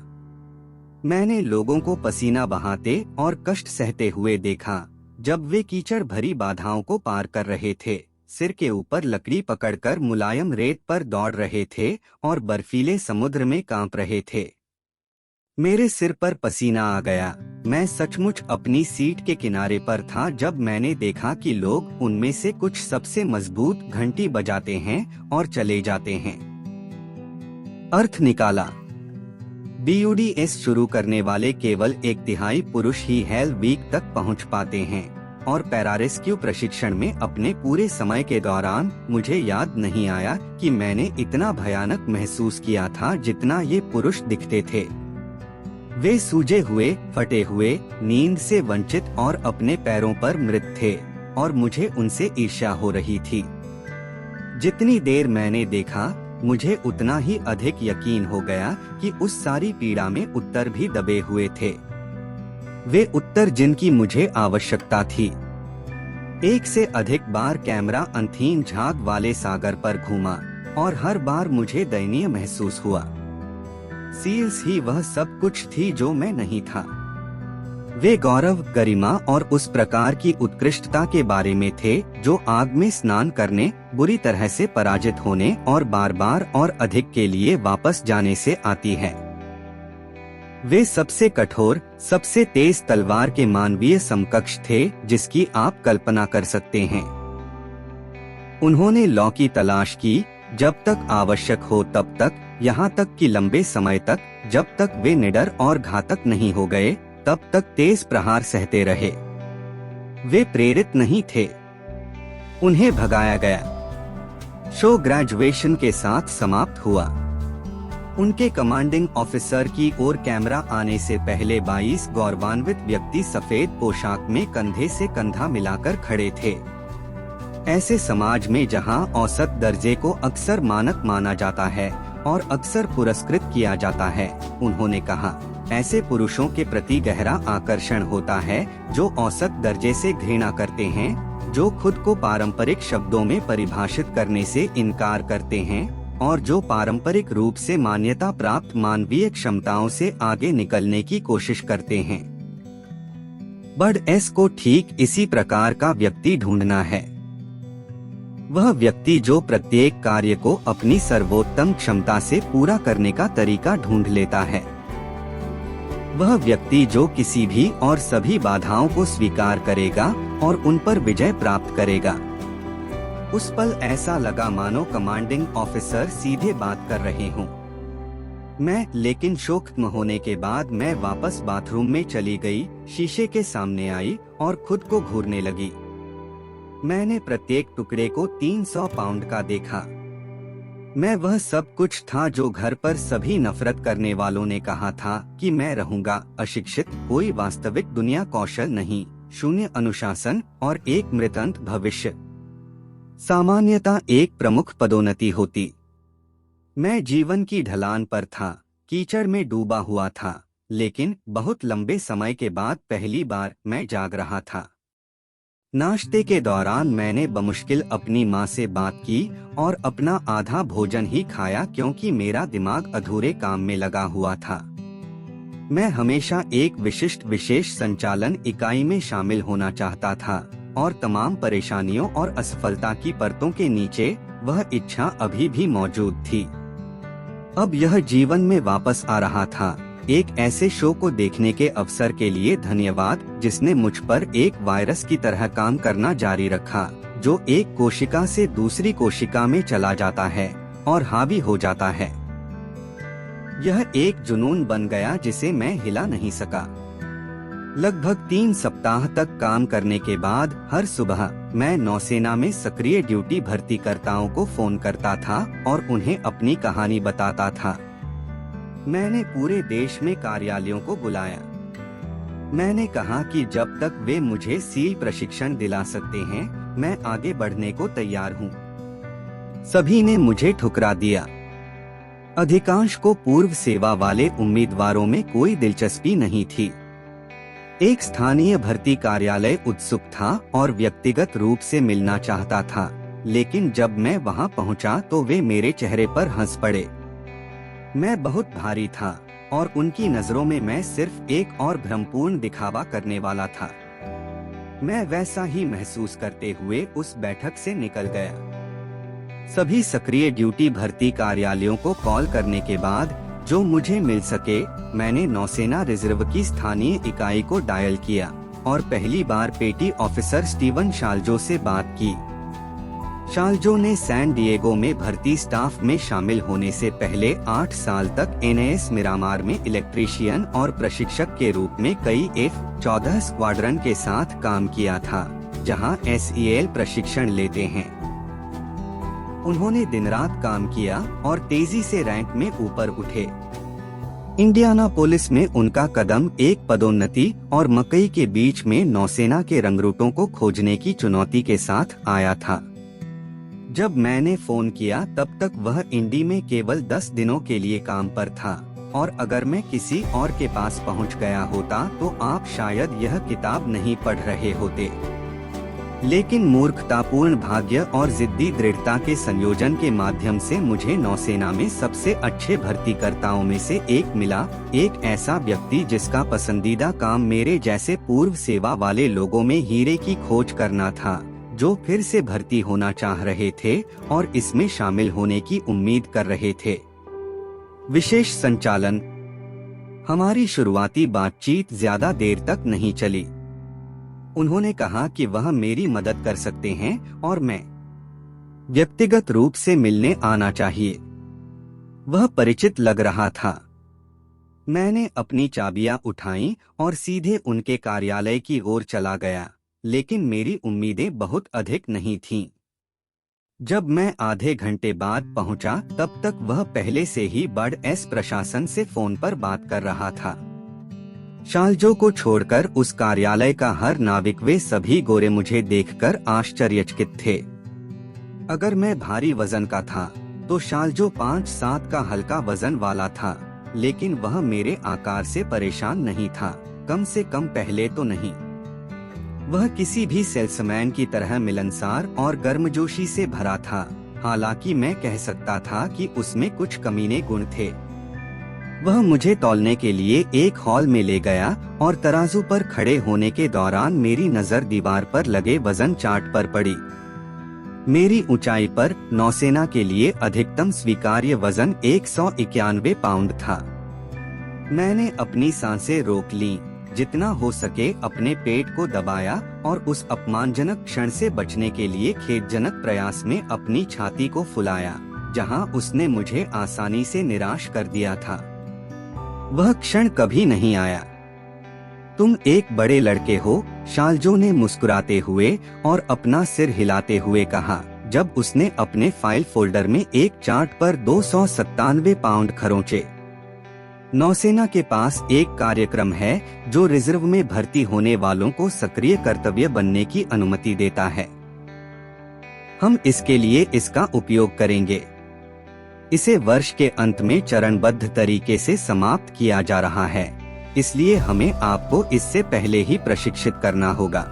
मैंने लोगों को पसीना बहाते और कष्ट सहते हुए देखा जब वे कीचड़ भरी बाधाओं को पार कर रहे थे, सिर के ऊपर लकड़ी पकड़कर मुलायम रेत पर दौड़ रहे थे और बर्फीले समुद्र में कांप रहे थे। मेरे सिर पर पसीना आ गया। मैं सचमुच अपनी सीट के किनारे पर था जब मैंने देखा कि लोग उनमें से कुछ सबसे मजबूत घंटी बजाते हैं और चले जाते हैं। अर्थ निकाला। BUDS शुरू करने वाले केवल 1/3 पुरुष ही हेल वीक तक पहुंच पाते हैं और पैरारेस्क्यू प्रशिक्षण में अपने पूरे समय के दौरान मुझे याद नहीं आया कि मैंने इतना भयानक महसूस किया था जितना ये पुरुष दिखते थे। वे सूजे हुए, फटे हुए, नींद से वंचित और अपने पैरों पर मृत थे और मुझे उनसे ईर्ष्या हो रही थी। जितनी देर मैंने देखा, मुझे उतना ही अधिक यकीन हो गया कि उस सारी पीड़ा में उत्तर भी दबे हुए थे। वे उत्तर जिनकी मुझे आवश्यकता थी। एक से अधिक बार कैमरा अंधीन झाग वाले सागर पर घूमा और हर बार मुझे दयनीय महसूस हुआ। सील्स ही वह सब कुछ थी जो मैं नहीं था। वे गौरव, गरिमा और उस प्रकार की उत्कृष्टता के बारे में थे जो आग में स्नान करने, बुरी तरह से पराजित होने और बार बार और अधिक के लिए वापस जाने से आती है। वे सबसे कठोर, सबसे तेज तलवार के मानवीय समकक्ष थे जिसकी आप कल्पना कर सकते हैं। उन्होंने लौ की तलाश की, जब तक आवश्यक हो तब तक, यहाँ तक कि लंबे समय तक, जब तक वे निडर और घातक नहीं हो गए, तब तक तेज प्रहार सहते रहे। वे प्रेरित नहीं थे, उन्हें भगाया गया। शो ग्रेजुएशन के साथ समाप्त हुआ। उनके कमांडिंग ऑफिसर की ओर कैमरा आने से पहले 22 गौरवान्वित व्यक्ति सफेद पोशाक में कंधे से कंधा मिलाकर खड़े थे। ऐसे समाज में जहां औसत दर्जे को अक्सर मानक माना जाता है और अक्सर पुरस्कृत किया जाता है, उन्होंने कहा, ऐसे पुरुषों के प्रति गहरा आकर्षण होता है जो औसत दर्जे से घृणा करते हैं, जो खुद को पारंपरिक शब्दों में परिभाषित करने से इनकार करते हैं और जो पारंपरिक रूप से मान्यता प्राप्त मानवीय क्षमताओं से आगे निकलने की कोशिश करते हैं। बर्ड एस को ठीक इसी प्रकार का व्यक्ति ढूंढना है। वह व्यक्ति जो प्रत्येक कार्य को अपनी सर्वोत्तम क्षमता से पूरा करने का तरीका ढूंढ लेता है। वह व्यक्ति जो किसी भी और सभी बाधाओं को स्वीकार करेगा और उन पर विजय प्राप्त करेगा। उस पल ऐसा लगा मानो कमांडिंग ऑफिसर सीधे बात कर रहे हों। लेकिन शो खत्म होने के बाद मैं वापस बाथरूम में चली गई, शीशे के सामने आई और खुद को घूरने लगी। मैंने प्रत्येक टुकड़े को 300 पाउंड का देखा। मैं वह सब कुछ था जो घर पर सभी नफरत करने वालों ने कहा था कि मैं रहूंगा, अशिक्षित, कोई वास्तविक दुनिया कौशल नहीं, शून्य अनुशासन और एक मृतंत भविष्य। सामान्यता एक प्रमुख पदोन्नति होती। मैं जीवन की ढलान पर था, कीचड़ में डूबा हुआ था, लेकिन बहुत लंबे समय के बाद पहली बार मैं जाग रहा था। नाश्ते के दौरान मैंने बमुश्किल अपनी माँ से बात की और अपना आधा भोजन ही खाया क्योंकि मेरा दिमाग अधूरे काम में लगा हुआ था। मैं हमेशा एक विशेष संचालन इकाई में शामिल होना चाहता था और तमाम परेशानियों और असफलता की परतों के नीचे वह इच्छा अभी भी मौजूद थी। अब यह जीवन में वापस आ रहा था, एक ऐसे शो को देखने के अवसर के लिए धन्यवाद जिसने मुझ पर एक वायरस की तरह काम करना जारी रखा, जो एक कोशिका से दूसरी कोशिका में चला जाता है और हावी हो जाता है। यह एक जुनून बन गया जिसे मैं हिला नहीं सका। लगभग 3 सप्ताह तक काम करने के बाद हर सुबह मैं नौसेना में सक्रिय ड्यूटी भर्तीकर्ताओं को फोन करता था और उन्हें अपनी कहानी बताता था। मैंने पूरे देश में कार्यालयों को बुलाया। मैंने कहा कि जब तक वे मुझे सील प्रशिक्षण दिला सकते हैं, मैं आगे बढ़ने को तैयार हूँ। सभी ने मुझे ठुकरा दिया। अधिकांश को पूर्व सेवा वाले उम्मीदवारों में कोई दिलचस्पी नहीं थी। एक स्थानीय भर्ती कार्यालय उत्सुक था और व्यक्तिगत रूप से मिलना चाहता था, लेकिन जब मैं वहां पहुंचा तो वे मेरे चेहरे पर हंस पड़े। मैं बहुत भारी था और उनकी नजरों में मैं सिर्फ एक और भ्रमपूर्ण दिखावा करने वाला था। मैं वैसा ही महसूस करते हुए उस बैठक से निकल गया। सभी सक्रिय ड्यूटी भर्ती कार्यालयों को कॉल करने के बाद जो मुझे मिल सके। मैंने नौसेना रिजर्व की स्थानीय इकाई को डायल किया और पहली बार पेटी ऑफिसर स्टीवन शाल्जो से बात की। शाल्जो ने सैन डिएगो में भर्ती स्टाफ में शामिल होने से पहले 8 साल तक एनएएस मिरामार में इलेक्ट्रीशियन और प्रशिक्षक के रूप में कई F-14 स्क्वाड्रन के साथ काम किया था, जहां SEL प्रशिक्षण लेते हैं। उन्होंने दिन रात काम किया और तेजी से रैंक में ऊपर उठे। इंडियानापोलिस में उनका कदम एक पदोन्नति और मकई के बीच में नौसेना के रंगरूटों को खोजने की चुनौती के साथ आया था। जब मैंने फोन किया तब तक वह इंडी में केवल 10 दिनों के लिए काम पर था, और अगर मैं किसी और के पास पहुंच गया होता तो आप शायद यह किताब नहीं पढ़ रहे होते। लेकिन मूर्खतापूर्ण भाग्य और जिद्दी दृढ़ता के संयोजन के माध्यम से मुझे नौसेना में सबसे अच्छे भर्तीकर्ताओं में से एक मिला, एक ऐसा व्यक्ति जिसका पसंदीदा काम मेरे जैसे पूर्व सेवा वाले लोगों में हीरे की खोज करना था, जो फिर से भर्ती होना चाह रहे थे और इसमें शामिल होने की उम्मीद कर रहे थे। विशेष संचालन। हमारी शुरुआती बातचीत ज्यादा देर तक नहीं चली। उन्होंने कहा कि वह मेरी मदद कर सकते हैं और मैं व्यक्तिगत रूप से मिलने आना चाहिए। वह परिचित लग रहा था। मैंने अपनी चाबियां उठाईं और सीधे उनके कार्यालय की ओर चला गया, लेकिन मेरी उम्मीदें बहुत अधिक नहीं थीं। जब मैं आधे घंटे बाद पहुंचा तब तक वह पहले से ही बर्ड एस प्रशासन से फोन पर बात कर रहा था। शाल्जो को छोड़कर उस कार्यालय का हर नाविक, वे सभी गोरे मुझे देखकर आश्चर्यचकित थे। अगर मैं भारी वजन का था तो शाल्जो 5-7 का हल्का वजन वाला था, लेकिन वह मेरे आकार से परेशान नहीं था, कम से कम पहले तो नहीं। वह किसी भी सेल्समैन की तरह मिलनसार और गर्मजोशी से भरा था, हालांकि मैं कह सकता था कि उसमें कुछ कमीने गुण थे। वह मुझे तौलने के लिए एक हॉल में ले गया और तराजू पर खड़े होने के दौरान मेरी नजर दीवार पर लगे वजन चार्ट पर पड़ी। मेरी ऊंचाई पर नौसेना के लिए अधिकतम स्वीकार्य वजन 191 पाउंड था। मैंने अपनी सांसें रोक लीं, जितना हो सके अपने पेट को दबाया और उस अपमानजनक क्षण से बचने के लिए खेदजनक प्रयास में अपनी छाती को फुलाया, जहां उसने मुझे आसानी से निराश कर दिया था। वह क्षण कभी नहीं आया। तुम एक बड़े लड़के हो, शाल्जो ने मुस्कुराते हुए और अपना सिर हिलाते हुए कहा, जब उसने अपने फाइल फोल्डर में एक चार्ट पर 297 पाउंड खरोंचे। नौसेना के पास एक कार्यक्रम है जो रिजर्व में भर्ती होने वालों को सक्रिय कर्तव्य बनने की अनुमति देता है। हम इसके लिए इसका उपयोग करेंगे। इसे वर्ष के अंत में चरणबद्ध तरीके से समाप्त किया जा रहा है, इसलिए हमें आपको इससे पहले ही प्रशिक्षित करना होगा।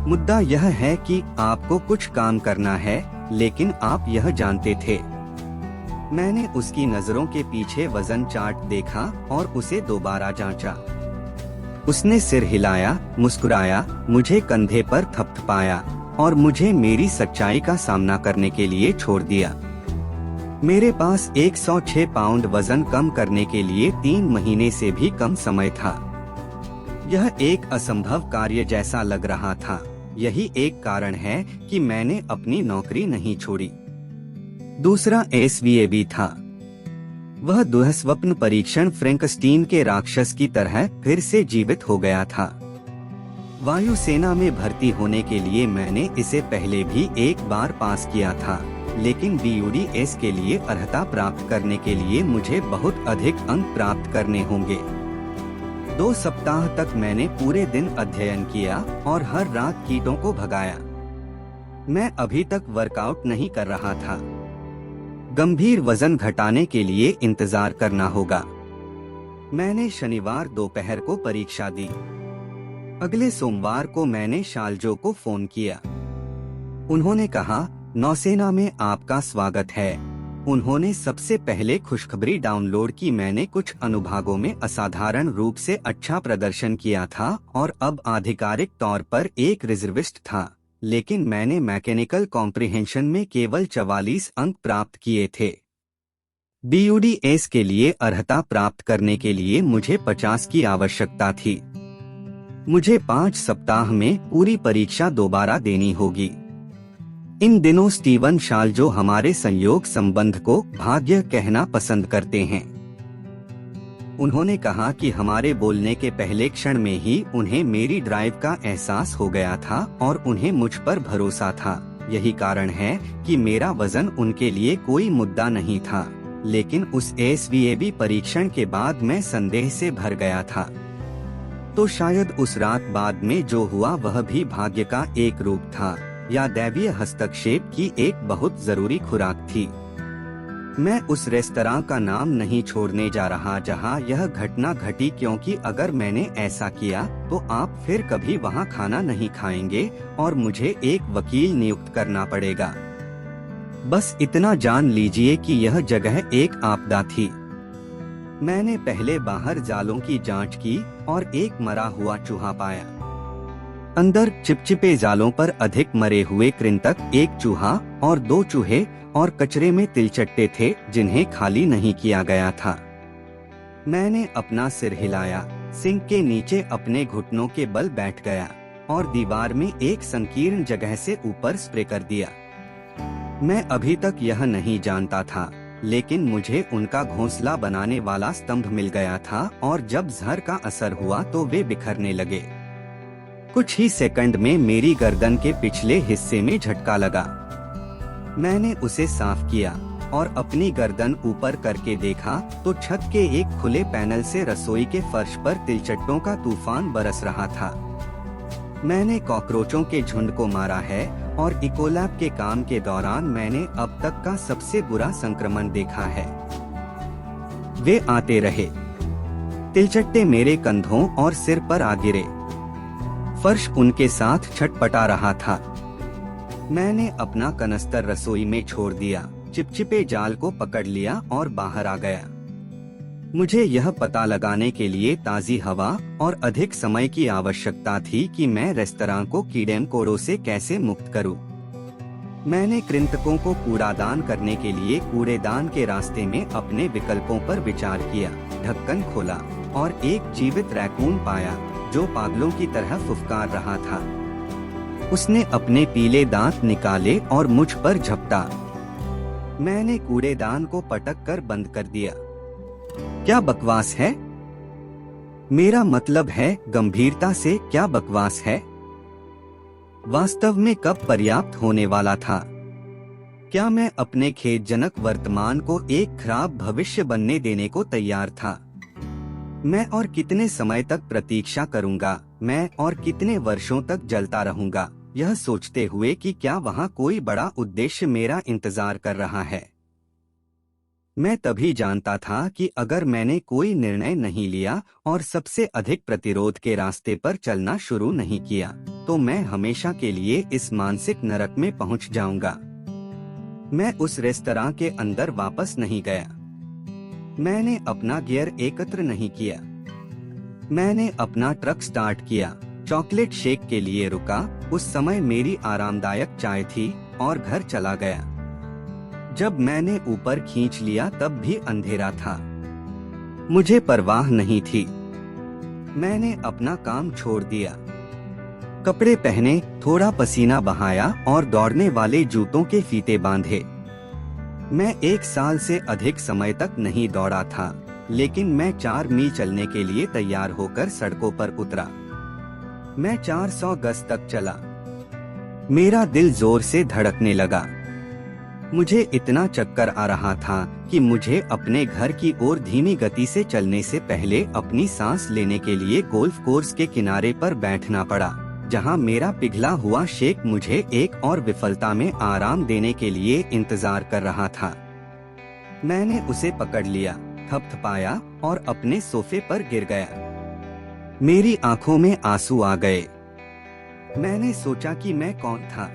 मुद्दा यह है कि आपको कुछ काम करना है, लेकिन आप यह जानते थे। मैंने उसकी नजरों के पीछे वजन चार्ट देखा और उसे दोबारा जांचा। उसने सिर हिलाया, मुस्कुराया, मुझे कंधे पर थपथपाया और मुझे मेरी सच्चाई का सामना करने के लिए छोड़ दिया। मेरे पास 106 पाउंड वजन कम करने के लिए 3 महीने से भी कम समय था। यह एक असंभव कार्य जैसा लग रहा था। यही एक कारण है कि मैंने अपनी नौकरी नहीं छोड़ी। दूसरा SVAB था। वह दुःस्वप्न परीक्षण फ्रैंकस्टीन के राक्षस की तरह फिर से जीवित हो गया था। वायुसेना में भर्ती होने के लिए मैंने इसे पहले भी एक बार पास किया था, लेकिन BUDS के लिए अर्हता प्राप्त करने के लिए मुझे बहुत अधिक अंक प्राप्त करने होंगे। 2 सप्ताह तक मैंने पूरे दिन अध्ययन किया और हर रात कीटों को भगाया। मैं अभी तक वर्कआउट नहीं कर रहा था। गंभीर वजन घटाने के लिए इंतजार करना होगा। मैंने शनिवार दोपहर को परीक्षा दी। अगले सोमवार को मैंने शाल्जो को फोन किया। उन्होंने कहा, नौसेना में आपका स्वागत है। उन्होंने सबसे पहले खुशखबरी डाउनलोड की। मैंने कुछ अनुभागों में असाधारण रूप से अच्छा प्रदर्शन किया था और अब आधिकारिक तौर पर एक रिजर्विस्ट था, लेकिन मैंने मैकेनिकल कॉम्प्रिहेंशन में केवल 44 अंक प्राप्त किए थे। BUDS के लिए अर्हता प्राप्त करने के लिए मुझे 50 की आवश्यकता थी। मुझे 5 सप्ताह में पूरी परीक्षा दोबारा देनी होगी। इन दिनों स्टीवन शाल जो हमारे संयोग संबंध को भाग्य कहना पसंद करते हैं, उन्होंने कहा कि हमारे बोलने के पहले क्षण में ही उन्हें मेरी ड्राइव का एहसास हो गया था और उन्हें मुझ पर भरोसा था। यही कारण है कि मेरा वजन उनके लिए कोई मुद्दा नहीं था, लेकिन उस SVAB परीक्षण के बाद मैं संदेह से भर गया था। तो शायद उस रात बाद में जो हुआ वह भी भाग्य का एक रूप था या दैवीय हस्तक्षेप की एक बहुत जरूरी खुराक थी। मैं उस रेस्तरां का नाम नहीं छोड़ने जा रहा जहां यह घटना घटी, क्योंकि अगर मैंने ऐसा किया तो आप फिर कभी वहां खाना नहीं खाएंगे और मुझे एक वकील नियुक्त करना पड़ेगा। बस इतना जान लीजिए कि यह जगह एक आपदा थी। मैंने पहले बाहर जालों की जांच की और एक मरा हुआ चूहा पाया। अंदर चिपचिपे जालों पर अधिक मरे हुए कृंतक, एक चूहा और 2 चूहे और कचरे में तिलचट्टे थे जिन्हें खाली नहीं किया गया था। मैंने अपना सिर हिलाया, सिंक के नीचे अपने घुटनों के बल बैठ गया और दीवार में एक संकीर्ण जगह से ऊपर स्प्रे कर दिया। मैं अभी तक यह नहीं जानता था, लेकिन मुझे उनका घोंसला बनाने वाला स्तंभ मिल गया था और जब जहर का असर हुआ तो वे बिखरने लगे। कुछ ही सेकंड में मेरी गर्दन के पिछले हिस्से में झटका लगा। मैंने उसे साफ किया और अपनी गर्दन ऊपर करके देखा तो छत के एक खुले पैनल से रसोई के फर्श पर तिलचट्टों का तूफान बरस रहा था। मैंने कॉकरोचों के झुंड को मारा है और इकोलैब के काम के दौरान मैंने अब तक का सबसे बुरा संक्रमण देखा है। वे आते रहे। तिलचट्टे मेरे कंधों और सिर पर आ गिरे। फर्श उनके साथ छटपटा रहा था। मैंने अपना कनस्तर रसोई में छोड़ दिया, चिपचिपे जाल को पकड़ लिया और बाहर आ गया। मुझे यह पता लगाने के लिए ताज़ी हवा और अधिक समय की आवश्यकता थी कि मैं रेस्तरां को कीड़े-मकोड़ों से कैसे मुक्त करूं। मैंने कृंतकों को कूड़ादान करने के लिए कूड़ेदान के रास्ते में अपने विकल्पों पर विचार किया। ढक्कन खोला और एक जीवित रैकून पाया जो पागलों की तरह फुफकार रहा था। उसने अपने पीले दांत निकाले और मुझ पर झपटा। मैंने कूड़ेदान को पटक कर बंद कर दिया। क्या बकवास है? मेरा मतलब है गंभीरता से क्या बकवास है? वास्तव में कब पर्याप्त होने वाला था? क्या मैं अपने खेदजनक वर्तमान को एक खराब भविष्य बनने देने को तैयार था? मैं और कितने समय तक प्रतीक्षा करूंगा? मैं और कितने वर्षों तक जलता रहूंगा, यह सोचते हुए कि क्या वहां कोई बड़ा उद्देश्य मेरा इंतजार कर रहा है। मैं तभी जानता था कि अगर मैंने कोई निर्णय नहीं लिया और सबसे अधिक प्रतिरोध के रास्ते पर चलना शुरू नहीं किया, तो मैं हमेशा के लिए इस मानसिक नरक में पहुंच जाऊंगा। मैं उस रेस्तरां के अंदर वापस नहीं गया। मैंने अपना गियर एकत्र नहीं किया। मैंने अपना ट्रक स्टार्ट किया, चॉकलेट शेक के लिए रुका। उस समय मेरी आरामदायक चाय थी और घर चला गया। जब मैंने ऊपर खींच लिया तब भी अंधेरा था। मुझे परवाह नहीं थी। मैंने अपना काम छोड़ दिया, कपड़े पहने, थोड़ा पसीना बहाया और दौड़ने वाले जूतों के फीते बांधे। मैं 1 साल से अधिक समय तक नहीं दौड़ा था, लेकिन मैं 4 मील चलने के लिए तैयार होकर सड़कों पर उतरा। मैं 400 गज तक चला। मेरा दिल जोर से धड़कने लगा। मुझे इतना चक्कर आ रहा था कि मुझे अपने घर की ओर धीमी गति से चलने से पहले अपनी सांस लेने के लिए गोल्फ कोर्स के किनारे पर बैठना पड़ा, जहां मेरा पिघला हुआ शेक मुझे एक और विफलता में आराम देने के लिए इंतजार कर रहा था। मैंने उसे पकड़ लिया, थपथपाया और अपने सोफे पर गिर गया। मेरी आंखों में आंसू आ गए। मैंने सोचा कि मैं कौन था।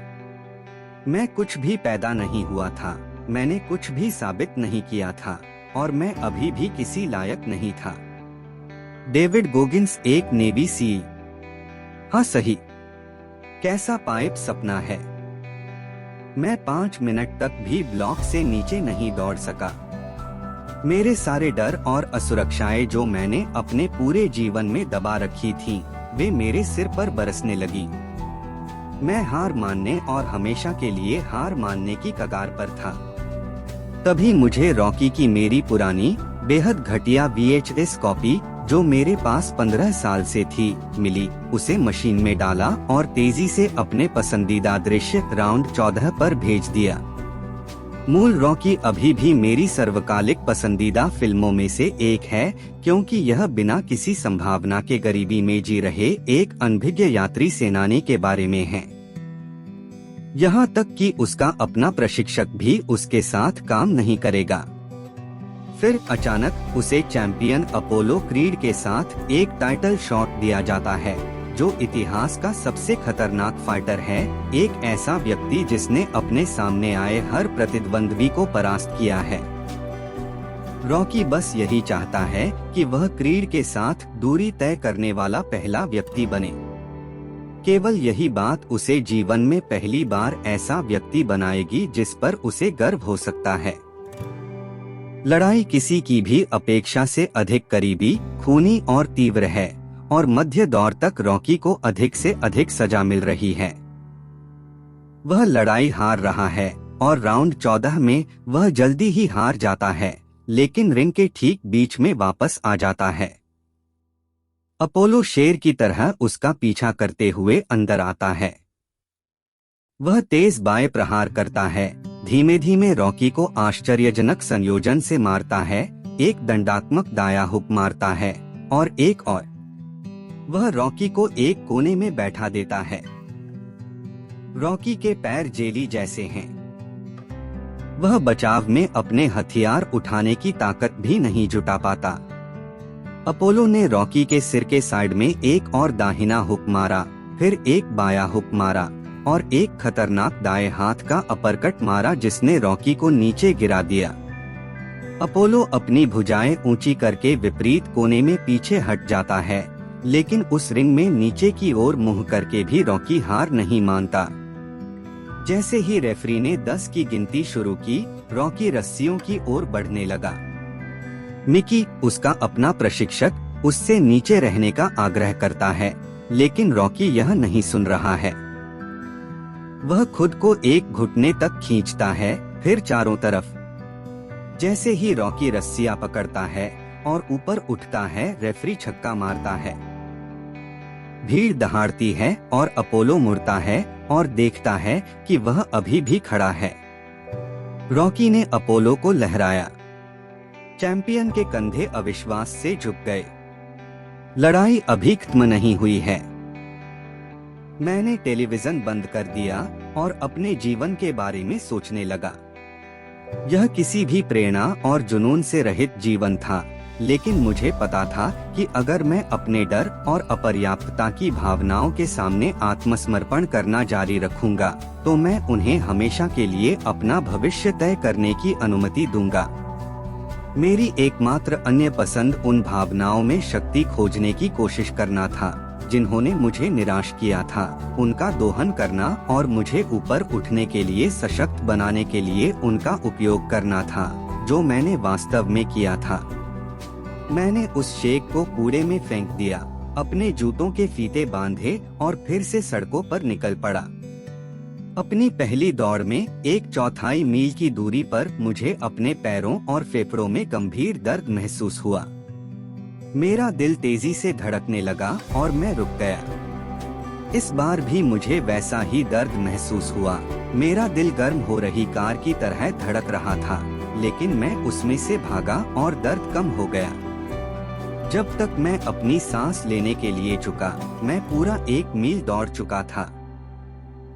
मैं कुछ भी पैदा नहीं हुआ था, मैंने कुछ भी साबित नहीं किया था और मैं अभी भी किसी लायक नहीं था। डेविड गोगिंस एक नेवी सील। हाँ सही, कैसा पाइप सपना है। मैं 5 मिनट तक भी ब्लॉक से नीचे नहीं दौड़ सका। मेरे सारे डर और असुरक्षाएं जो मैंने अपने पूरे जीवन में दबा रखी थीं, वे मेरे सिर पर बरसने लगी। मैं हार मानने और हमेशा के लिए हार मानने की कगार पर था। तभी मुझे रॉकी की मेरी पुरानी बेहद घटिया VHS कॉपी, जो मेरे पास 15 साल से थी, मिली। उसे मशीन में डाला और तेजी से अपने पसंदीदा दृश्य राउंड 14 पर भेज दिया। मूल रॉकी अभी भी मेरी सर्वकालिक पसंदीदा फिल्मों में से एक है, क्योंकि यह बिना किसी संभावना के गरीबी में जी रहे एक अनभिज्ञ यात्री सेनानी के बारे में है। यहाँ तक कि उसका अपना प्रशिक्षक भी उसके साथ काम नहीं करेगा। फिर अचानक उसे चैंपियन अपोलो क्रीड के साथ एक टाइटल शॉट दिया जाता है, जो इतिहास का सबसे खतरनाक फाइटर है, एक ऐसा व्यक्ति जिसने अपने सामने आए हर प्रतिद्वंद्वी को परास्त किया है। रॉकी बस यही चाहता है कि वह क्रीड के साथ दूरी तय करने वाला पहला व्यक्ति बने। केवल यही बात उसे जीवन में पहली बार ऐसा व्यक्ति बनाएगी जिस पर उसे गर्व हो सकता है। लड़ाई किसी की भी अपेक्षा से अधिक करीबी, खूनी और तीव्र है, और मध्य दौर तक रॉकी को अधिक से अधिक सजा मिल रही है। वह लड़ाई हार रहा है और राउंड 14 में वह जल्दी ही हार जाता है, लेकिन रिंग के ठीक बीच में वापस आ जाता है। अपोलो शेर की तरह उसका पीछा करते हुए अंदर आता है। वह तेज बाएं प्रहार करता है, धीमे धीमे रॉकी को आश्चर्यजनक संयोजन से मारता है, एक दंडात्मक दाया हुक मारता है और एक और। वह रॉकी को एक कोने में बैठा देता है। रॉकी के पैर जेली जैसे हैं। वह बचाव में अपने हथियार उठाने की ताकत भी नहीं जुटा पाता। अपोलो ने रॉकी के सिर के साइड में एक और दाहिना हुक मारा, फिर एक बाया हुक मारा और एक खतरनाक दाएं हाथ का अपरकट मारा जिसने रॉकी को नीचे गिरा दिया। अपोलो अपनी भुजाएं ऊंची करके विपरीत कोने में पीछे हट जाता है, लेकिन उस रिंग में नीचे की ओर मुंह करके भी रॉकी हार नहीं मानता। जैसे ही रेफरी ने 10 की गिनती शुरू की, रॉकी रस्सियों की ओर बढ़ने लगा। मिकी, उसका अपना प्रशिक्षक, उससे नीचे रहने का आग्रह करता है, लेकिन रॉकी यह नहीं सुन रहा है। वह खुद को एक घुटने तक खींचता है, फिर चारों तरफ। जैसे ही रॉकी रस्सियां पकड़ता है और ऊपर उठता है, रेफरी छक्का मारता है। भीड़ दहाड़ती है और अपोलो मुड़ता है और देखता है कि वह अभी भी खड़ा है। रॉकी ने अपोलो को लहराया। चैंपियन के कंधे अविश्वास से झुक गए। लड़ाई अभी खत्म नहीं हुई है। मैंने टेलीविजन बंद कर दिया और अपने जीवन के बारे में सोचने लगा। यह किसी भी प्रेरणा और जुनून से रहित जीवन था, लेकिन मुझे पता था कि अगर मैं अपने डर और अपर्याप्तता की भावनाओं के सामने आत्मसमर्पण करना जारी रखूंगा, तो मैं उन्हें हमेशा के लिए अपना भविष्य तय करने की अनुमति दूंगा। मेरी एकमात्र अन्य पसंद उन भावनाओं में शक्ति खोजने की कोशिश करना था जिन्होंने मुझे निराश किया था, उनका दोहन करना और मुझे ऊपर उठने के लिए सशक्त बनाने के लिए उनका उपयोग करना था, जो मैंने वास्तव में किया था। मैंने उस शेक को कूड़े में फेंक दिया, अपने जूतों के फीते बांधे और फिर से सड़कों पर निकल पड़ा। अपनी पहली दौड़ में 1/4 मील की दूरी पर मुझे अपने पैरों और फेफड़ों में गंभीर दर्द महसूस हुआ। मेरा दिल तेजी से धड़कने लगा और मैं रुक गया। इस बार भी मुझे वैसा ही दर्द महसूस हुआ। मेरा दिल गर्म हो रही कार की तरह धड़क रहा था, लेकिन मैं उसमें से भागा और दर्द कम हो गया। जब तक मैं अपनी सांस लेने के लिए झुका, मैं पूरा 1 मील दौड़ चुका था।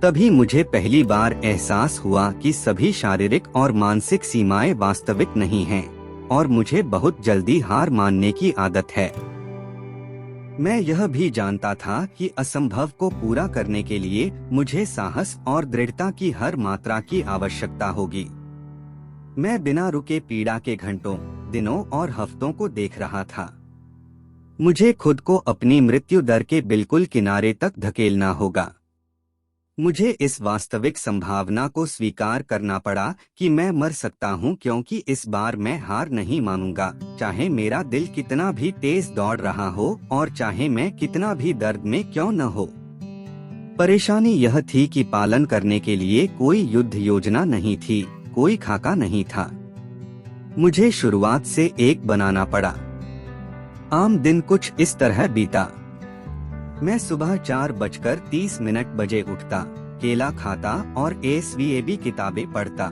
तभी मुझे पहली बार एहसास हुआ कि सभी शारीरिक और मानसिक सीमाएं वास्तविक नहीं हैं, और मुझे बहुत जल्दी हार मानने की आदत है। मैं यह भी जानता था कि असंभव को पूरा करने के लिए मुझे साहस और दृढ़ता की हर मात्रा की आवश्यकता होगी। मैं बिना रुके पीड़ा के घंटों, दिनों और हफ्तों को देख रहा था। मुझे खुद को अपनी मृत्यु दर के बिल्कुल किनारे तक धकेलना होगा। मुझे इस वास्तविक संभावना को स्वीकार करना पड़ा कि मैं मर सकता हूँ, क्योंकि इस बार मैं हार नहीं मानूंगा, चाहे मेरा दिल कितना भी तेज दौड़ रहा हो और चाहे मैं कितना भी दर्द में क्यों न हो। परेशानी यह थी कि पालन करने के लिए कोई युद्ध योजना नहीं थी, कोई खाका नहीं था। मुझे शुरुआत से एक बनाना पड़ा। आम दिन कुछ इस तरह बीता। मैं सुबह 4:30 बजे उठता, केला खाता और एसवीएबी किताबें पढ़ता।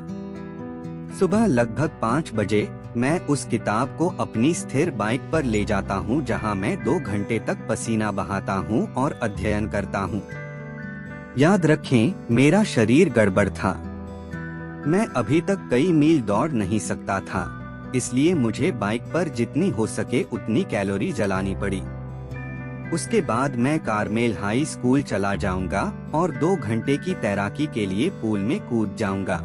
सुबह लगभग 5 बजे मैं उस किताब को अपनी स्थिर बाइक पर ले जाता हूँ, जहाँ मैं 2 घंटे तक पसीना बहाता हूँ और अध्ययन करता हूँ। याद रखें, मेरा शरीर गड़बड़ था। मैं अभी तक कई मील दौड़ नहीं सकता था, इसलिए मुझे बाइक पर जितनी हो सके उतनी कैलोरी जलानी पड़ी। उसके बाद मैं कार्मेल हाई स्कूल चला जाऊंगा और 2 घंटे की तैराकी के लिए पूल में कूद जाऊंगा।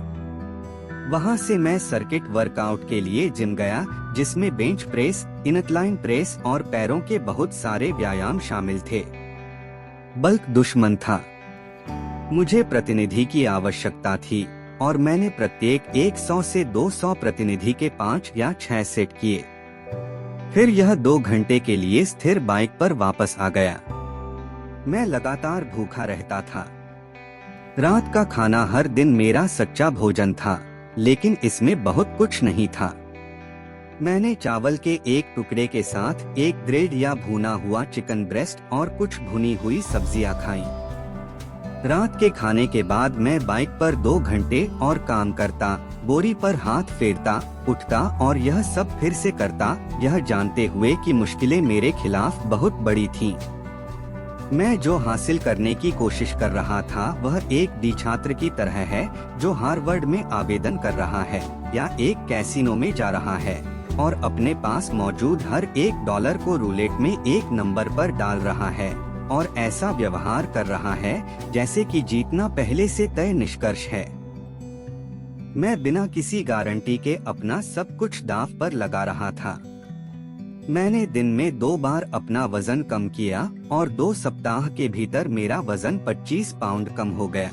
वहां से मैं सर्किट वर्कआउट के लिए जिम गया, जिसमें बेंच प्रेस, इनक्लाइन प्रेस और पैरों के बहुत सारे व्यायाम शामिल थे। बल्क दुश्मन था। मुझे प्रतिनिधि की आवश्यकता थी और मैंने प्रत्येक 100 से 200 प्रतिनिधि के 5 या 6 सेट किए। फिर यह 2 घंटे के लिए स्थिर बाइक पर वापस आ गया। मैं लगातार भूखा रहता था। रात का खाना हर दिन मेरा सच्चा भोजन था, लेकिन इसमें बहुत कुछ नहीं था। मैंने चावल के एक टुकड़े के साथ एक ग्रिल्ड या भुना हुआ चिकन ब्रेस्ट और कुछ भुनी हुई सब्जियां खाईं। रात के खाने के बाद मैं बाइक पर 2 घंटे और काम करता, बोरी पर हाथ फेरता, उठता और यह सब फिर से करता, यह जानते हुए कि मुश्किलें मेरे खिलाफ बहुत बड़ी थीं। मैं जो हासिल करने की कोशिश कर रहा था वह एक डी छात्र की तरह है जो हार्वर्ड में आवेदन कर रहा है या एक कैसीनो में जा रहा है और अपने पास मौजूद हर $1 को रूलेट में एक नंबर पर डाल रहा है और ऐसा व्यवहार कर रहा है जैसे कि जीतना पहले से तय निष्कर्ष है। मैं बिना किसी गारंटी के अपना सब कुछ दांव पर लगा रहा था। मैंने दिन में 2 बार अपना वजन कम किया और 2 सप्ताह के भीतर मेरा वजन 25 पाउंड कम हो गया।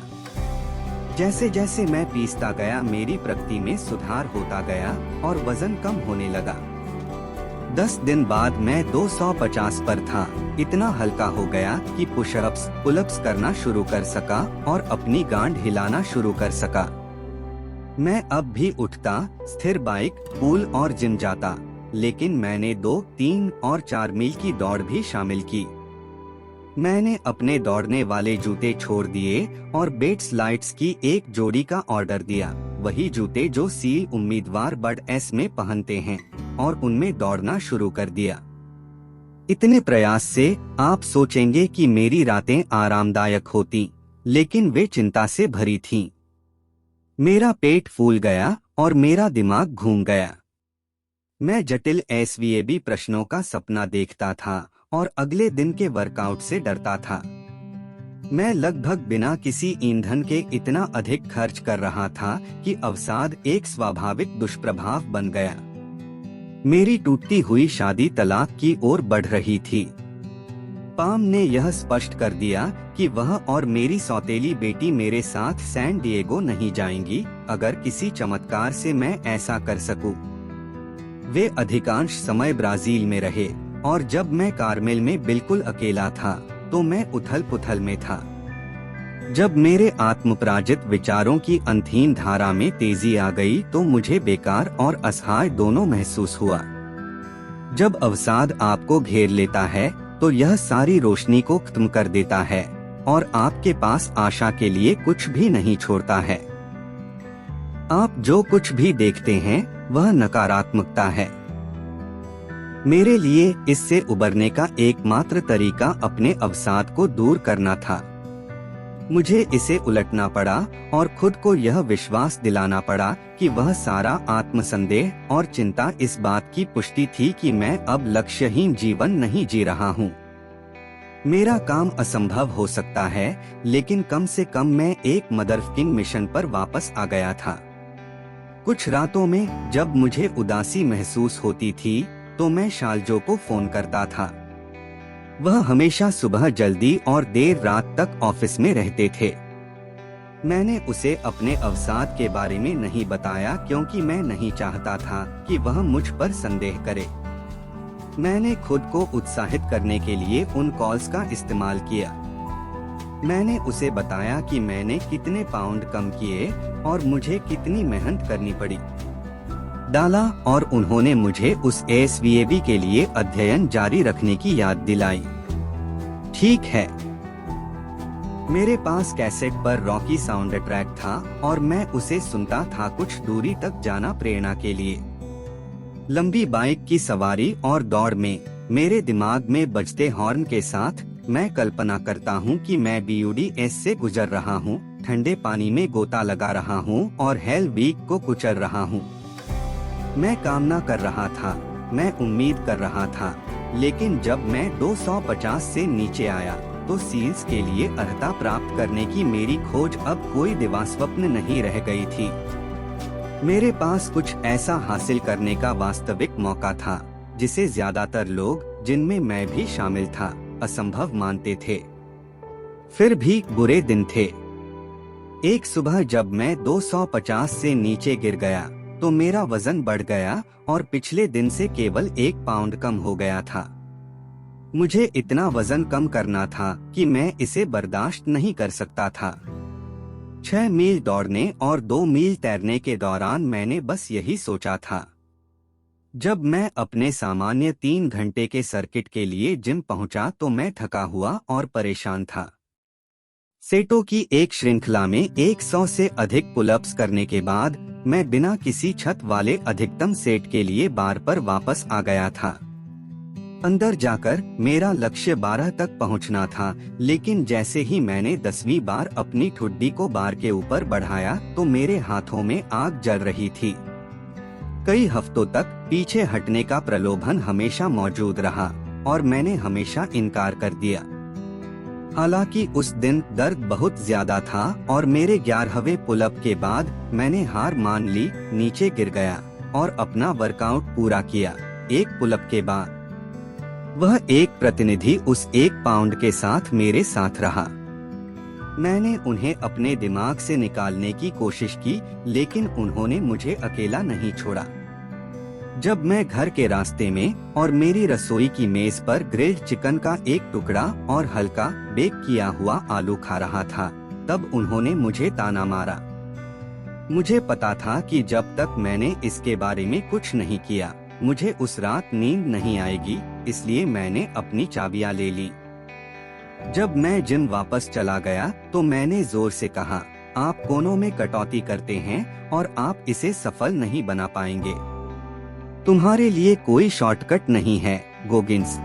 जैसे जैसे मैं पीसता गया, मेरी प्रगति में सुधार होता गया और वजन कम होने लगा। 10 दिन बाद मैं 250 पर था। इतना हल्का हो गया कि पुशअप्स, पुलअप्स करना शुरू कर सका और अपनी गांड हिलाना शुरू कर सका। मैं अब भी उठता, स्थिर बाइक, पूल और जिम जाता, लेकिन मैंने 2, 3 और 4 मील की दौड़ भी शामिल की। मैंने अपने दौड़ने वाले जूते छोड़ दिए और बेट्स लाइट्स की एक जोड़ी का ऑर्डर दिया, वही जूते जो सील उम्मीदवार बड एस में पहनते हैं, और उनमें दौड़ना शुरू कर दिया। इतने प्रयास से आप सोचेंगे कि मेरी रातें आरामदायक होती, लेकिन वे चिंता से भरी थीं। मेरा पेट फूल गया और मेरा दिमाग घूम गया। मैं जटिल एसवीएबी प्रश्नों का सपना देखता था और अगले दिन के वर्कआउट से डरता था। मैं लगभग बिना किसी ईंधन के इतना अधिक खर्च कर रहा था कि अवसाद एक स्वाभाविक दुष्प्रभाव बन गया। मेरी टूटती हुई शादी तलाक की ओर बढ़ रही थी। पाम ने यह स्पष्ट कर दिया कि वह और मेरी सौतेली बेटी मेरे साथ सैन डिएगो नहीं जाएंगी अगर किसी चमत्कार से मैं ऐसा कर सकूं। वे अधिकांश समय ब्राजील में रहे और जब मैं कार्मेल में बिल्कुल अकेला था तो मैं उथल पुथल में था। जब मेरे आत्मपराजित विचारों की अंधीन धारा में तेजी आ गई तो मुझे बेकार और असहाय दोनों महसूस हुआ। जब अवसाद आपको घेर लेता है तो यह सारी रोशनी को खत्म कर देता है और आपके पास आशा के लिए कुछ भी नहीं छोड़ता है। आप जो कुछ भी देखते हैं वह नकारात्मकता है। मेरे लिए इससे उबरने का एकमात्र तरीका अपने अवसाद को दूर करना था। मुझे इसे उलटना पड़ा और खुद को यह विश्वास दिलाना पड़ा कि वह सारा आत्मसंदेह और चिंता इस बात की पुष्टि थी कि मैं अब लक्ष्यहीन जीवन नहीं जी रहा हूँ। मेरा काम असंभव हो सकता है, लेकिन कम से कम मैं एक मदरफकिंग मिशन पर वापस आ गया था। कुछ रातों में जब मुझे उदासी महसूस होती थी तो मैं शालजो को फोन करता था। वह हमेशा सुबह जल्दी और देर रात तक ऑफिस में रहते थे। मैंने उसे अपने अवसाद के बारे में नहीं बताया क्योंकि मैं नहीं चाहता था कि वह मुझ पर संदेह करे। मैंने खुद को उत्साहित करने के लिए उन कॉल्स का इस्तेमाल किया। मैंने उसे बताया कि मैंने कितने पाउंड कम किए और मुझे कितनी मेहनत करनी पड़ी डाला, और उन्होंने मुझे उस एसवीएबी के लिए अध्ययन जारी रखने की याद दिलाई। ठीक है, मेरे पास कैसेट पर रॉकी साउंड ट्रैक था और मैं उसे सुनता था कुछ दूरी तक जाना प्रेरणा के लिए। लंबी बाइक की सवारी और दौड़ में मेरे दिमाग में बजते हॉर्न के साथ मैं कल्पना करता हूँ कि मैं बीयूडीएस से गुजर रहा हूँ, ठंडे पानी में गोता लगा रहा हूँ और हेल वीक को कुचल रहा हूँ। मैं कामना कर रहा था, मैं उम्मीद कर रहा था, लेकिन जब मैं 250 से नीचे आया तो सील्स के लिए अर्हता प्राप्त करने की मेरी खोज अब कोई दिवास्वप्न नहीं रह गई थी। मेरे पास कुछ ऐसा हासिल करने का वास्तविक मौका था जिसे ज्यादातर लोग, जिनमें मैं भी शामिल था, असंभव मानते थे। फिर भी बुरे दिन थे। एक सुबह जब मैं 250 से नीचे गिर गया तो मेरा वजन बढ़ गया और पिछले दिन से केवल 1 पाउंड कम हो गया था। मुझे इतना वजन कम करना था कि मैं इसे बर्दाश्त नहीं कर सकता था। 6 मील दौड़ने और 2 मील तैरने के दौरान मैंने बस यही सोचा था। जब मैं अपने सामान्य 3 घंटे के सर्किट के लिए जिम पहुंचा तो मैं थका हुआ और परेशान था। सेटों की एक श्रृंखला में 100 से अधिक पुलअप्स करने के बाद मैं बिना किसी छत वाले अधिकतम सेट के लिए बार पर वापस आ गया था। अंदर जाकर मेरा लक्ष्य 12 तक पहुंचना था, लेकिन जैसे ही मैंने 10वीं बार अपनी ठुड्डी को बार के ऊपर बढ़ाया तो मेरे हाथों में आग जल रही थी। कई हफ्तों तक पीछे हटने का प्रलोभन हमेशा मौजूद रहा और मैंने हमेशा इनकार कर दिया। हालांकि उस दिन दर्द बहुत ज्यादा था और मेरे 11वें पुलअप के बाद मैंने हार मान ली, नीचे गिर गया और अपना वर्कआउट पूरा किया। 1 पुलअप के बाद वह एक प्रतिनिधि उस 1 पाउंड के साथ मेरे साथ रहा। मैंने उन्हें अपने दिमाग से निकालने की कोशिश की, लेकिन उन्होंने मुझे अकेला नहीं छोड़ा। जब मैं घर के रास्ते में और मेरी रसोई की मेज पर ग्रिल्ड चिकन का एक टुकड़ा और हल्का बेक किया हुआ आलू खा रहा था, तब उन्होंने मुझे ताना मारा। मुझे पता था कि जब तक मैंने इसके बारे में कुछ नहीं किया, मुझे उस रात नींद नहीं आएगी, इसलिए मैंने अपनी चाबियां ले ली। जब मैं जिम वापस चला गया तो मैंने जोर से कहा, आप कोनों में कटौती करते हैं और आप इसे सफल नहीं बना पाएंगे। तुम्हारे लिए कोई शॉर्टकट नहीं है, गोगिंस।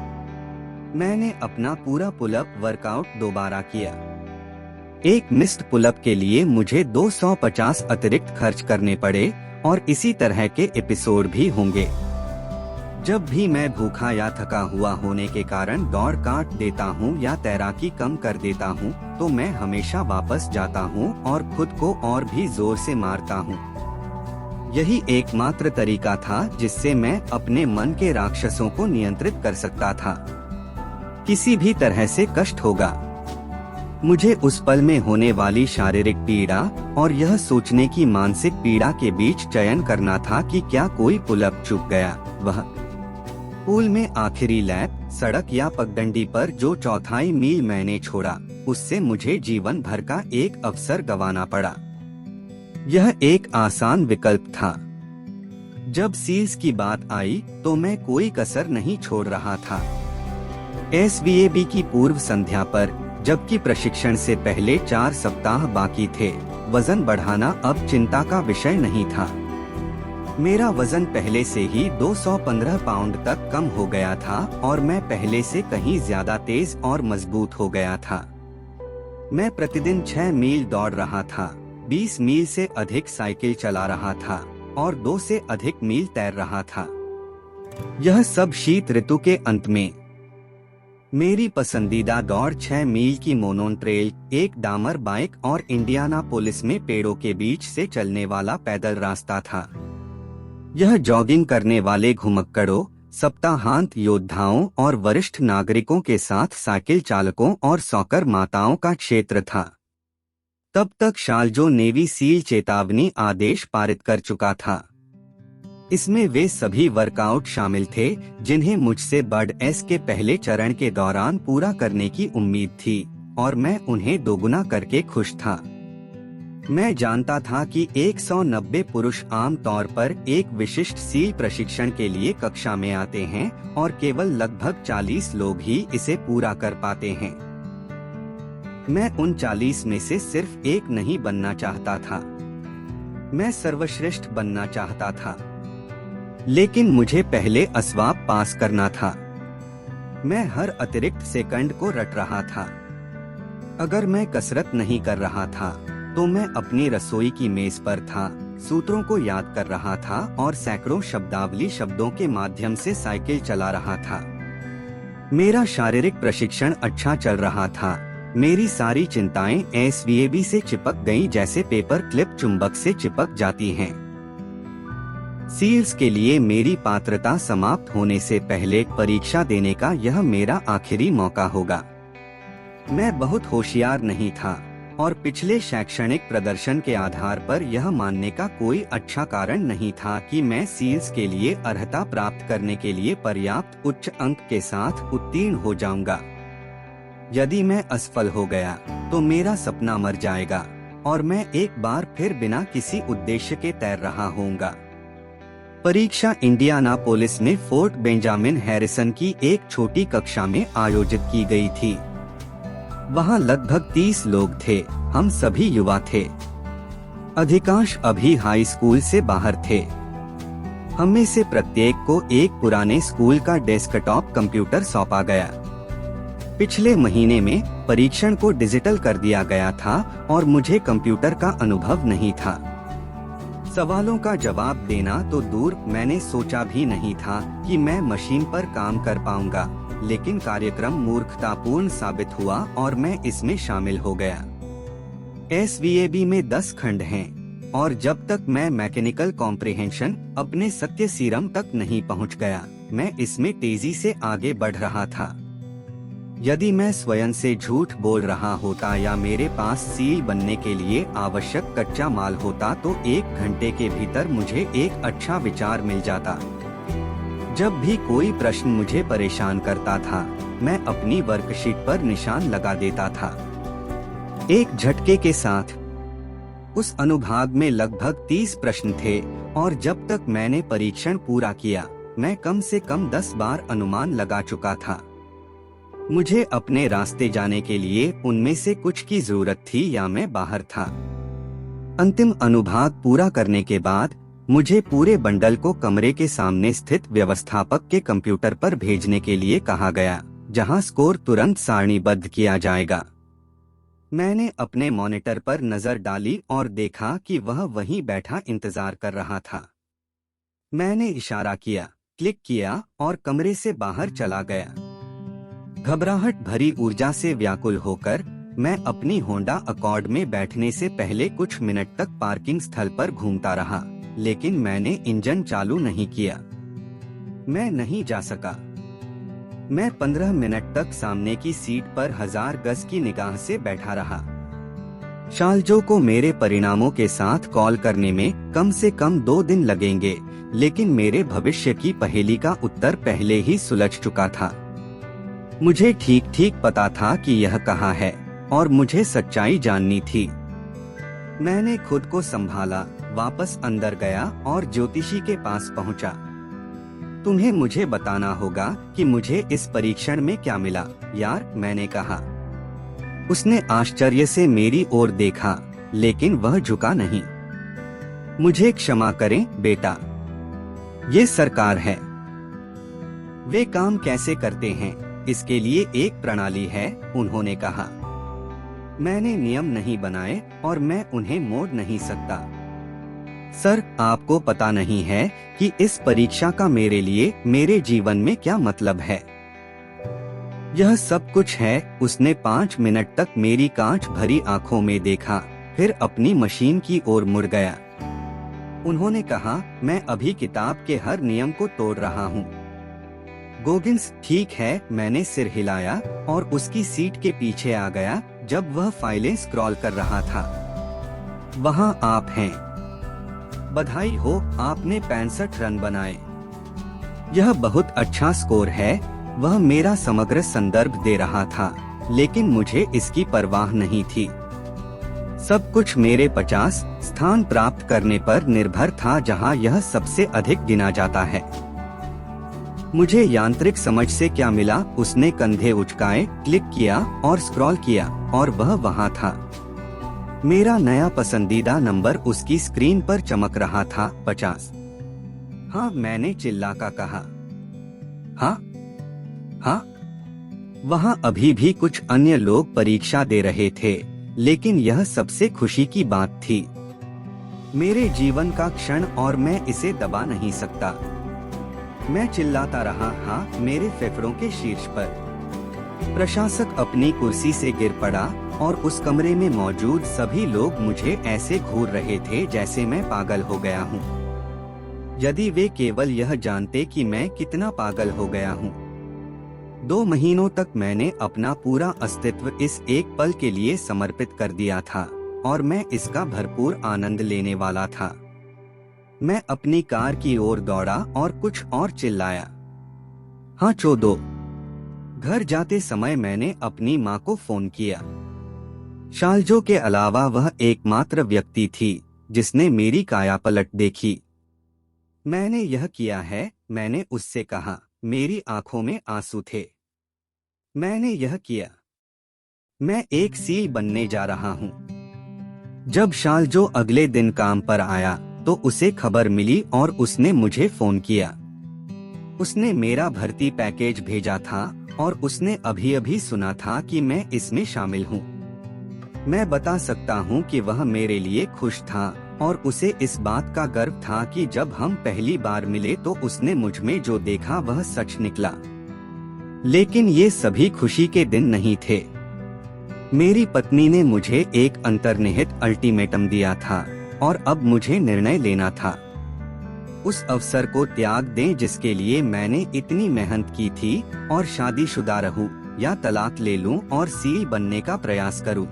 मैंने अपना पूरा पुलअप वर्कआउट दोबारा किया। एक मिस्ड पुलअप के लिए मुझे 250 अतिरिक्त खर्च करने पड़े और इसी तरह के एपिसोड भी होंगे। जब भी मैं भूखा या थका हुआ होने के कारण दौड़ काट देता हूँ या तैराकी कम कर देता हूँ, तो मैं हमेशा वापस जाता हूँ और खुद को और भी जोर से मारता हूँ। यही एकमात्र तरीका था जिससे मैं अपने मन के राक्षसों को नियंत्रित कर सकता था। किसी भी तरह से कष्ट होगा। मुझे उस पल में होने वाली शारीरिक पीड़ा और यह सोचने की मानसिक पीड़ा के बीच चयन करना था कि क्या कोई पुलअप चूक गया। वह पूल में आखिरी लैप, सड़क या पगडंडी पर जो 1/4 मील मैंने छोड़ा, उससे मुझे जीवन भर का एक अवसर गंवाना पड़ा। यह एक आसान विकल्प था। जब सील्स की बात आई तो मैं कोई कसर नहीं छोड़ रहा था। एसवीएबी की पूर्व संध्या पर, जबकि प्रशिक्षण से पहले 4 सप्ताह बाकी थे, वजन बढ़ाना अब चिंता का विषय नहीं था। मेरा वजन पहले से ही 215 पाउंड तक कम हो गया था और मैं पहले से कहीं ज्यादा तेज और मजबूत हो गया था। मैं प्रतिदिन 6 मील दौड़ रहा था, 20 मील से अधिक साइकिल चला रहा था और 2 से अधिक मील तैर रहा था। यह सब शीत ऋतु के अंत में। मेरी पसंदीदा दौड़ 6 मील की मोनोन ट्रेल, एक डामर बाइक और इंडियानापोलिस में पेड़ों के बीच से चलने वाला पैदल रास्ता था। यह जॉगिंग करने वाले घुमक्कड़ों, सप्ताहांत योद्धाओं और वरिष्ठ नागरिकों के साथ साइकिल चालकों और सॉकर माताओं का क्षेत्र था। तब तक शालजो नेवी सील चेतावनी आदेश पारित कर चुका था। इसमें वे सभी वर्कआउट शामिल थे जिन्हें मुझसे बर्ड एस के पहले चरण के दौरान पूरा करने की उम्मीद थी, और मैं उन्हें दोगुना करके खुश था। मैं जानता था कि 190 पुरुष आम तौर पर एक विशिष्ट सील प्रशिक्षण के लिए कक्षा में आते हैं और केवल लगभग 40 लोग ही इसे पूरा कर पाते हैं। मैं उन 40 में से सिर्फ एक नहीं बनना चाहता था, मैं सर्वश्रेष्ठ बनना चाहता था। लेकिन मुझे पहले असवाब पास करना था। मैं हर अतिरिक्त सेकंड को रट रहा था। अगर मैं कसरत नहीं कर रहा था तो मैं अपनी रसोई की मेज पर था, सूत्रों को याद कर रहा था और सैकड़ों शब्दावली शब्दों के माध्यम से साइकिल चला रहा था। मेरा शारीरिक प्रशिक्षण अच्छा चल रहा था। मेरी सारी चिंताएं एसवीएबी से चिपक गईं जैसे पेपर क्लिप चुंबक से चिपक जाती हैं। सील्स के लिए मेरी पात्रता समाप्त होने से पहले परीक्षा देने का यह मेरा आखिरी मौका होगा। मैं बहुत होशियार नहीं था और पिछले शैक्षणिक प्रदर्शन के आधार पर यह मानने का कोई अच्छा कारण नहीं था कि मैं सील्स के लिए अर्हता प्राप्त करने के लिए पर्याप्त उच्च अंक के साथ उत्तीर्ण हो जाऊंगा। यदि मैं असफल हो गया तो मेरा सपना मर जाएगा और मैं एक बार फिर बिना किसी उद्देश्य के तैर रहा होऊंगा। परीक्षा इंडियानापोलिस में फोर्ट बेंजामिन हैरिसन की एक छोटी कक्षा में आयोजित की गई थी। वहां लगभग 30 लोग थे। हम सभी युवा थे। अधिकांश अभी हाई स्कूल से बाहर थे। हम में से प्रत्येक को एक पुराने स्कूल का डेस्कटॉप कंप्यूटर सौंपा गया। पिछले महीने में परीक्षण को डिजिटल कर दिया गया था और मुझे कंप्यूटर का अनुभव नहीं था। सवालों का जवाब देना तो दूर, मैंने सोचा भी नहीं था कि मैं मशीन पर काम कर पाऊंगा, लेकिन कार्यक्रम मूर्खतापूर्ण साबित हुआ और मैं इसमें शामिल हो गया। एसवीएबी में 10 खंड हैं और जब तक मैं मैकेनिकल कॉम्प्रिहेंशन अपने सत्य सीरम तक नहीं पहुंच गया, मैं इसमें तेजी से आगे बढ़ रहा था। यदि मैं स्वयं से झूठ बोल रहा होता या मेरे पास सील बनने के लिए आवश्यक कच्चा माल होता तो 1 घंटे के भीतर मुझे एक अच्छा विचार मिल जाता। जब भी कोई प्रश्न मुझे परेशान करता था, मैं अपनी वर्कशीट पर निशान लगा देता था। एक झटके के साथ उस अनुभाग में लगभग 30 प्रश्न थे और जब तक मैंने परीक्षण पूरा किया, मैं कम से कम 10 बार अनुमान लगा चुका था। मुझे अपने रास्ते जाने के लिए उनमें से कुछ की जरूरत थी या मैं बाहर था। अंतिम अनुभाग पूरा करने के बाद मुझे पूरे बंडल को कमरे के सामने स्थित व्यवस्थापक के कंप्यूटर पर भेजने के लिए कहा गया, जहां स्कोर तुरंत सारणीबद्ध किया जाएगा। मैंने अपने मॉनिटर पर नजर डाली और देखा कि वह वहीं बैठा इंतजार कर रहा था। मैंने इशारा किया, क्लिक किया और कमरे से बाहर चला गया। घबराहट भरी ऊर्जा से व्याकुल होकर मैं अपनी होंडा अकॉर्ड में बैठने से पहले कुछ मिनट तक पार्किंग स्थल पर घूमता रहा, लेकिन मैंने इंजन चालू नहीं किया। मैं नहीं जा सका। मैं 15 मिनट तक सामने की सीट पर 1000 गज की निगाह से बैठा रहा। शालजो को मेरे परिणामों के साथ कॉल करने में कम से कम 2 दिन लगेंगे, लेकिन मेरे भविष्य की पहेली का उत्तर पहले ही सुलझ चुका था। मुझे ठीक ठीक पता था कि यह कहाँ है और मुझे सच्चाई जाननी थी। मैंने खुद को संभाला, वापस अंदर गया और ज्योतिषी के पास पहुंचा। तुम्हें मुझे बताना होगा कि मुझे इस परीक्षण में क्या मिला, यार, मैंने कहा। उसने आश्चर्य से मेरी ओर देखा, लेकिन वह झुका नहीं। मुझे क्षमा करें बेटा, ये सरकार है। वे काम कैसे करते हैं, इसके लिए एक प्रणाली है, उन्होंने कहा। मैंने नियम नहीं बनाए और मैं उन्हें मोड़ नहीं सकता। सर, आपको पता नहीं है कि इस परीक्षा का मेरे लिए, मेरे जीवन में क्या मतलब है। यह सब कुछ है। उसने 5 मिनट तक मेरी कांच भरी आंखों में देखा, फिर अपनी मशीन की ओर मुड़ गया। उन्होंने कहा, मैं अभी किताब के हर नियम को तोड़ रहा हूँ। गोगिंस, ठीक है, मैंने सिर हिलाया और उसकी सीट के पीछे आ गया जब वह फाइलें स्क्रॉल कर रहा था। वहां आप हैं। बधाई हो, आपने 65 रन बनाए। यह बहुत अच्छा स्कोर है। वह मेरा समग्र संदर्भ दे रहा था, लेकिन मुझे इसकी परवाह नहीं थी। सब कुछ मेरे 50 स्थान प्राप्त करने पर निर्भर था, जहां यह सबसे अधिक गिना जाता है। मुझे यांत्रिक समझ से क्या मिला? उसने कंधे उचकाए, क्लिक किया और स्क्रॉल किया, और वह वहां था। मेरा नया पसंदीदा नंबर उसकी स्क्रीन पर चमक रहा था, 50। हाँ, मैंने चिल्लाकर कहा। हाँ हाँ। वहां अभी भी कुछ अन्य लोग परीक्षा दे रहे थे, लेकिन यह सबसे खुशी की बात थी। मेरे जीवन का क्षण, और मैं इसे दबा नहीं सकता। मैं चिल्लाता रहा, हाँ, मेरे फेफड़ों के शीर्ष पर। प्रशासक अपनी कुर्सी से गिर पड़ा, और उस कमरे में मौजूद सभी लोग मुझे ऐसे घूर रहे थे जैसे मैं पागल हो गया हूँ। यदि वे केवल यह जानते कि मैं कितना पागल हो गया हूँ। 2 महीनों तक मैंने अपना पूरा अस्तित्व इस एक पल के लिए समर्पित कर दिया था, और मैं इसका भरपूर आनंद लेने वाला था। मैं अपनी कार की ओर दौड़ा और कुछ और चिल्लाया। हाँ, चोदो। घर जाते समय मैंने अपनी माँ को फोन किया। शालजो के अलावा वह एकमात्र व्यक्ति थी जिसने मेरी कायापलट देखी। मैंने यह किया है, मैंने उससे कहा। मेरी आंखों में आंसू थे। मैंने यह किया। मैं एक सील बनने जा रहा हूँ। जब शालजो अगले दिन काम पर आया तो उसे खबर मिली और उसने मुझे फोन किया। उसने मेरा भर्ती पैकेज भेजा था और उसने अभी-अभी सुना था कि मैं इसमें शामिल हूँ। मैं बता सकता हूँ कि वह मेरे लिए खुश था, और उसे इस बात का गर्व था कि जब हम पहली बार मिले तो उसने मुझ में जो देखा वह सच निकला। लेकिन ये सभी खुशी के दिन नहीं थे। मेरी पत्नी ने मुझे एक अंतर्निहित अल्टीमेटम दिया था, और अब मुझे निर्णय लेना था। उस अवसर को त्याग दें जिसके लिए मैंने इतनी मेहनत की थी, और शादीशुदा रहूं या तलाक ले लूं और सील बनने का प्रयास करूं।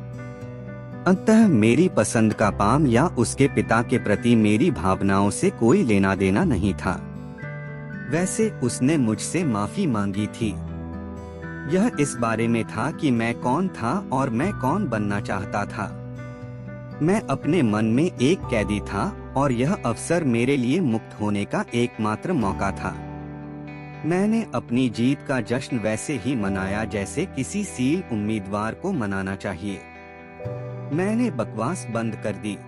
अंततः मेरी पसंद का पाम या उसके पिता के प्रति मेरी भावनाओं से कोई लेना देना नहीं था। वैसे उसने मुझसे माफी मांगी थी। यह इस बारे में था कि मैं कौन था और मैं कौन बनना चाहता था। मैं अपने मन में एक कैदी था, और यह अवसर मेरे लिए मुक्त होने का एकमात्र मौका था। मैंने अपनी जीत का जश्न वैसे ही मनाया जैसे किसी सील उम्मीदवार को मनाना चाहिए। मैंने बकवास बंद कर दी।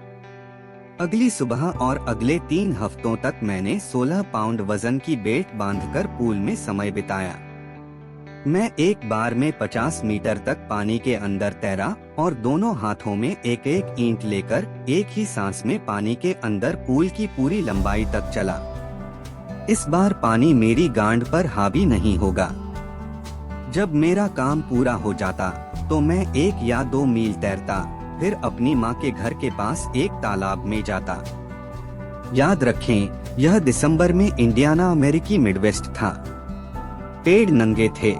अगली सुबह और अगले 3 हफ्तों तक मैंने 16 पाउंड वजन की बेल्ट बांधकर पूल में समय बिताया। मैं एक बार में 50 मीटर तक पानी के अंदर तैरा, और दोनों हाथों में एक एक ईंट लेकर एक ही सांस में पानी के अंदर पूल की पूरी लंबाई तक चला। इस बार पानी मेरी गांड पर हावी नहीं होगा। जब मेरा काम पूरा हो जाता तो मैं 1 या 2 मील तैरता, फिर अपनी माँ के घर के पास एक तालाब में जाता। याद रखें, यह दिसंबर में इंडियाना, अमेरिकी मिडवेस्ट था। पेड़ नंगे थे।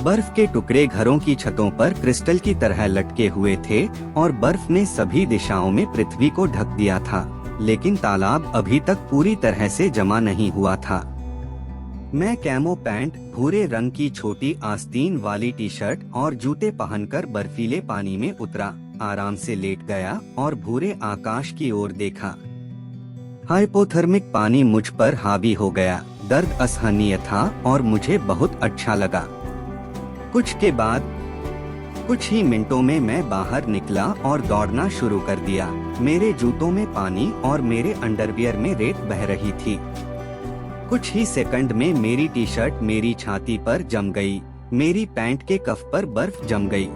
बर्फ के टुकड़े घरों की छतों पर क्रिस्टल की तरह लटके हुए थे, और बर्फ ने सभी दिशाओं में पृथ्वी को ढक दिया था, लेकिन तालाब अभी तक पूरी तरह से जमा नहीं हुआ था। मैं कैमो पैंट, भूरे रंग की छोटी आस्तीन वाली टी-शर्ट और जूते पहनकर बर्फीले पानी में उतरा, आराम से लेट गया और भूरे आकाश की ओर देखा। हाइपोथर्मिक पानी मुझ पर हावी हो गया। दर्द असहनीय था और मुझे बहुत अच्छा लगा। कुछ ही मिनटों में मैं बाहर निकला और दौड़ना शुरू कर दिया। मेरे जूतों में पानी और मेरे अंडरवियर में रेत बह रही थी। कुछ ही सेकंड में मेरी टी-शर्ट मेरी छाती पर जम गई, मेरी पैंट के कफ पर बर्फ जम गई।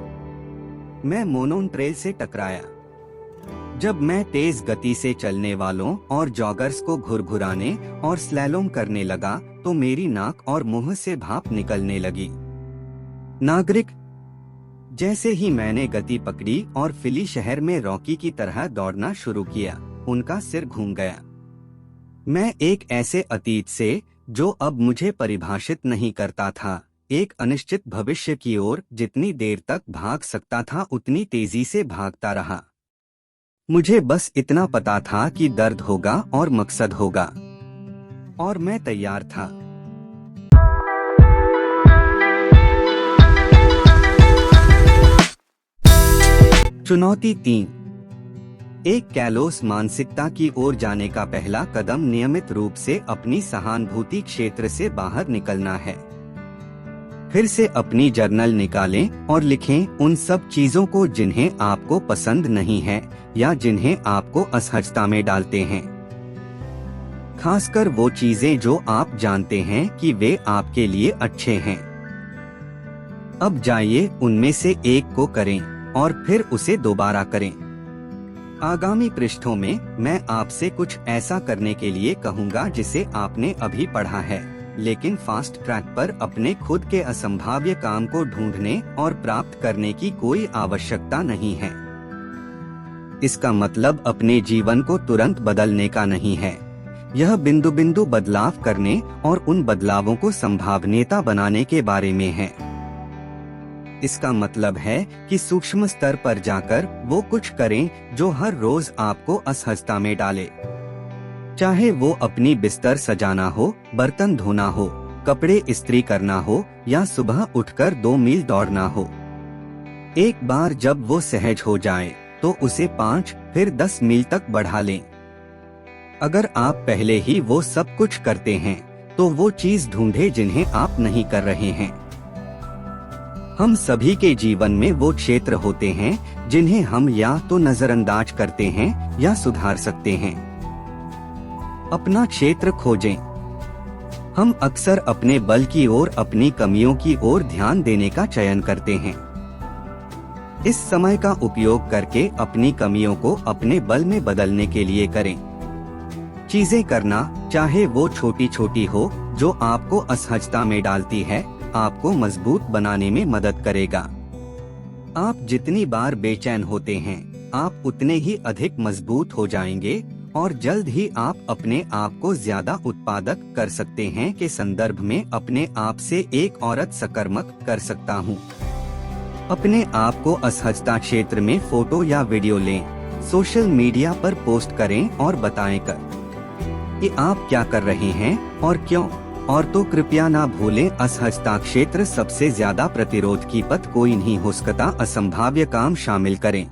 मैं मोनोन ट्रेल से टकराया। जब मैं तेज गति से चलने वालों और जॉगर्स को घुरघुराने और स्लैलोम करने लगा तो मेरी नाक और मुंह से भाप निकलने लगी। नागरिक। जैसे ही मैंने गति पकड़ी और फिली शहर में रॉकी की तरह दौड़ना शुरू किया, उनका सिर घूम गया। मैं एक ऐसे अतीत से, जो अब मुझे परिभाषित नहीं करता था, एक अनिश्चित भविष्य की ओर जितनी देर तक भाग सकता था उतनी तेजी से भागता रहा। मुझे बस इतना पता था कि दर्द होगा और मकसद होगा, और मैं तैयार था। चुनौती 3। एक कैलोस मानसिकता की ओर जाने का पहला कदम नियमित रूप से अपनी सहानुभूति क्षेत्र से बाहर निकलना है। फिर से अपनी जर्नल निकालें और लिखें उन सब चीजों को जिन्हें आपको पसंद नहीं है या जिन्हें आपको असहजता में डालते हैं। खासकर वो चीजें जो आप जानते हैं कि वे आपके लिए अच्छे हैं। अब जाइए उनमें से एक को करें और फिर उसे दोबारा करें। आगामी पृष्ठों में मैं आपसे कुछ ऐसा करने के लिए कहूँगा जिसे आपने अभी पढ़ा है, लेकिन फास्ट ट्रैक पर अपने खुद के असंभाव्य काम को ढूंढने और प्राप्त करने की कोई आवश्यकता नहीं है। इसका मतलब अपने जीवन को तुरंत बदलने का नहीं है। यह बिंदु बिंदु बदलाव करने और उन बदलावों को संभावनीयता बनाने के बारे में है। इसका मतलब है कि सूक्ष्म स्तर पर जाकर वो कुछ करें जो हर रोज आपको असहजता में डाले। चाहे वो अपनी बिस्तर सजाना हो, बर्तन धोना हो, कपड़े इस्त्री करना हो या सुबह उठकर 2 मील दौड़ना हो। एक बार जब वो सहज हो जाए तो उसे 5 फिर 10 मील तक बढ़ा लें। अगर आप पहले ही वो सब कुछ करते हैं तो वो चीज ढूंढे जिन्हें आप नहीं कर रहे हैं। हम सभी के जीवन में वो क्षेत्र होते हैं जिन्हें हम या तो नजरअंदाज करते हैं या सुधार सकते हैं। अपना क्षेत्र खोजें। हम अक्सर अपने बल की ओर, अपनी कमियों की ओर ध्यान देने का चयन करते हैं। इस समय का उपयोग करके अपनी कमियों को अपने बल में बदलने के लिए करें। चीजें करना, चाहे वो छोटी छोटी हो, जो आपको असहजता में डालती है, आपको मजबूत बनाने में मदद करेगा। आप जितनी बार बेचैन होते हैं, आप उतने ही अधिक मजबूत हो जाएंगे और जल्द ही आप अपने आप को ज्यादा उत्पादक कर सकते हैं के संदर्भ में अपने आप से एक औरत सकर्मक कर सकता हूँ। अपने आप को असहजता क्षेत्र में फोटो या वीडियो लें, सोशल मीडिया पर पोस्ट करें और बताएं कि आप क्या कर रहे हैं और क्यों। और तो कृपया ना भूलें, असहजता क्षेत्र सबसे ज्यादा प्रतिरोध की पथ कोई नहीं हो सकता। असंभाव्य काम शामिल करें।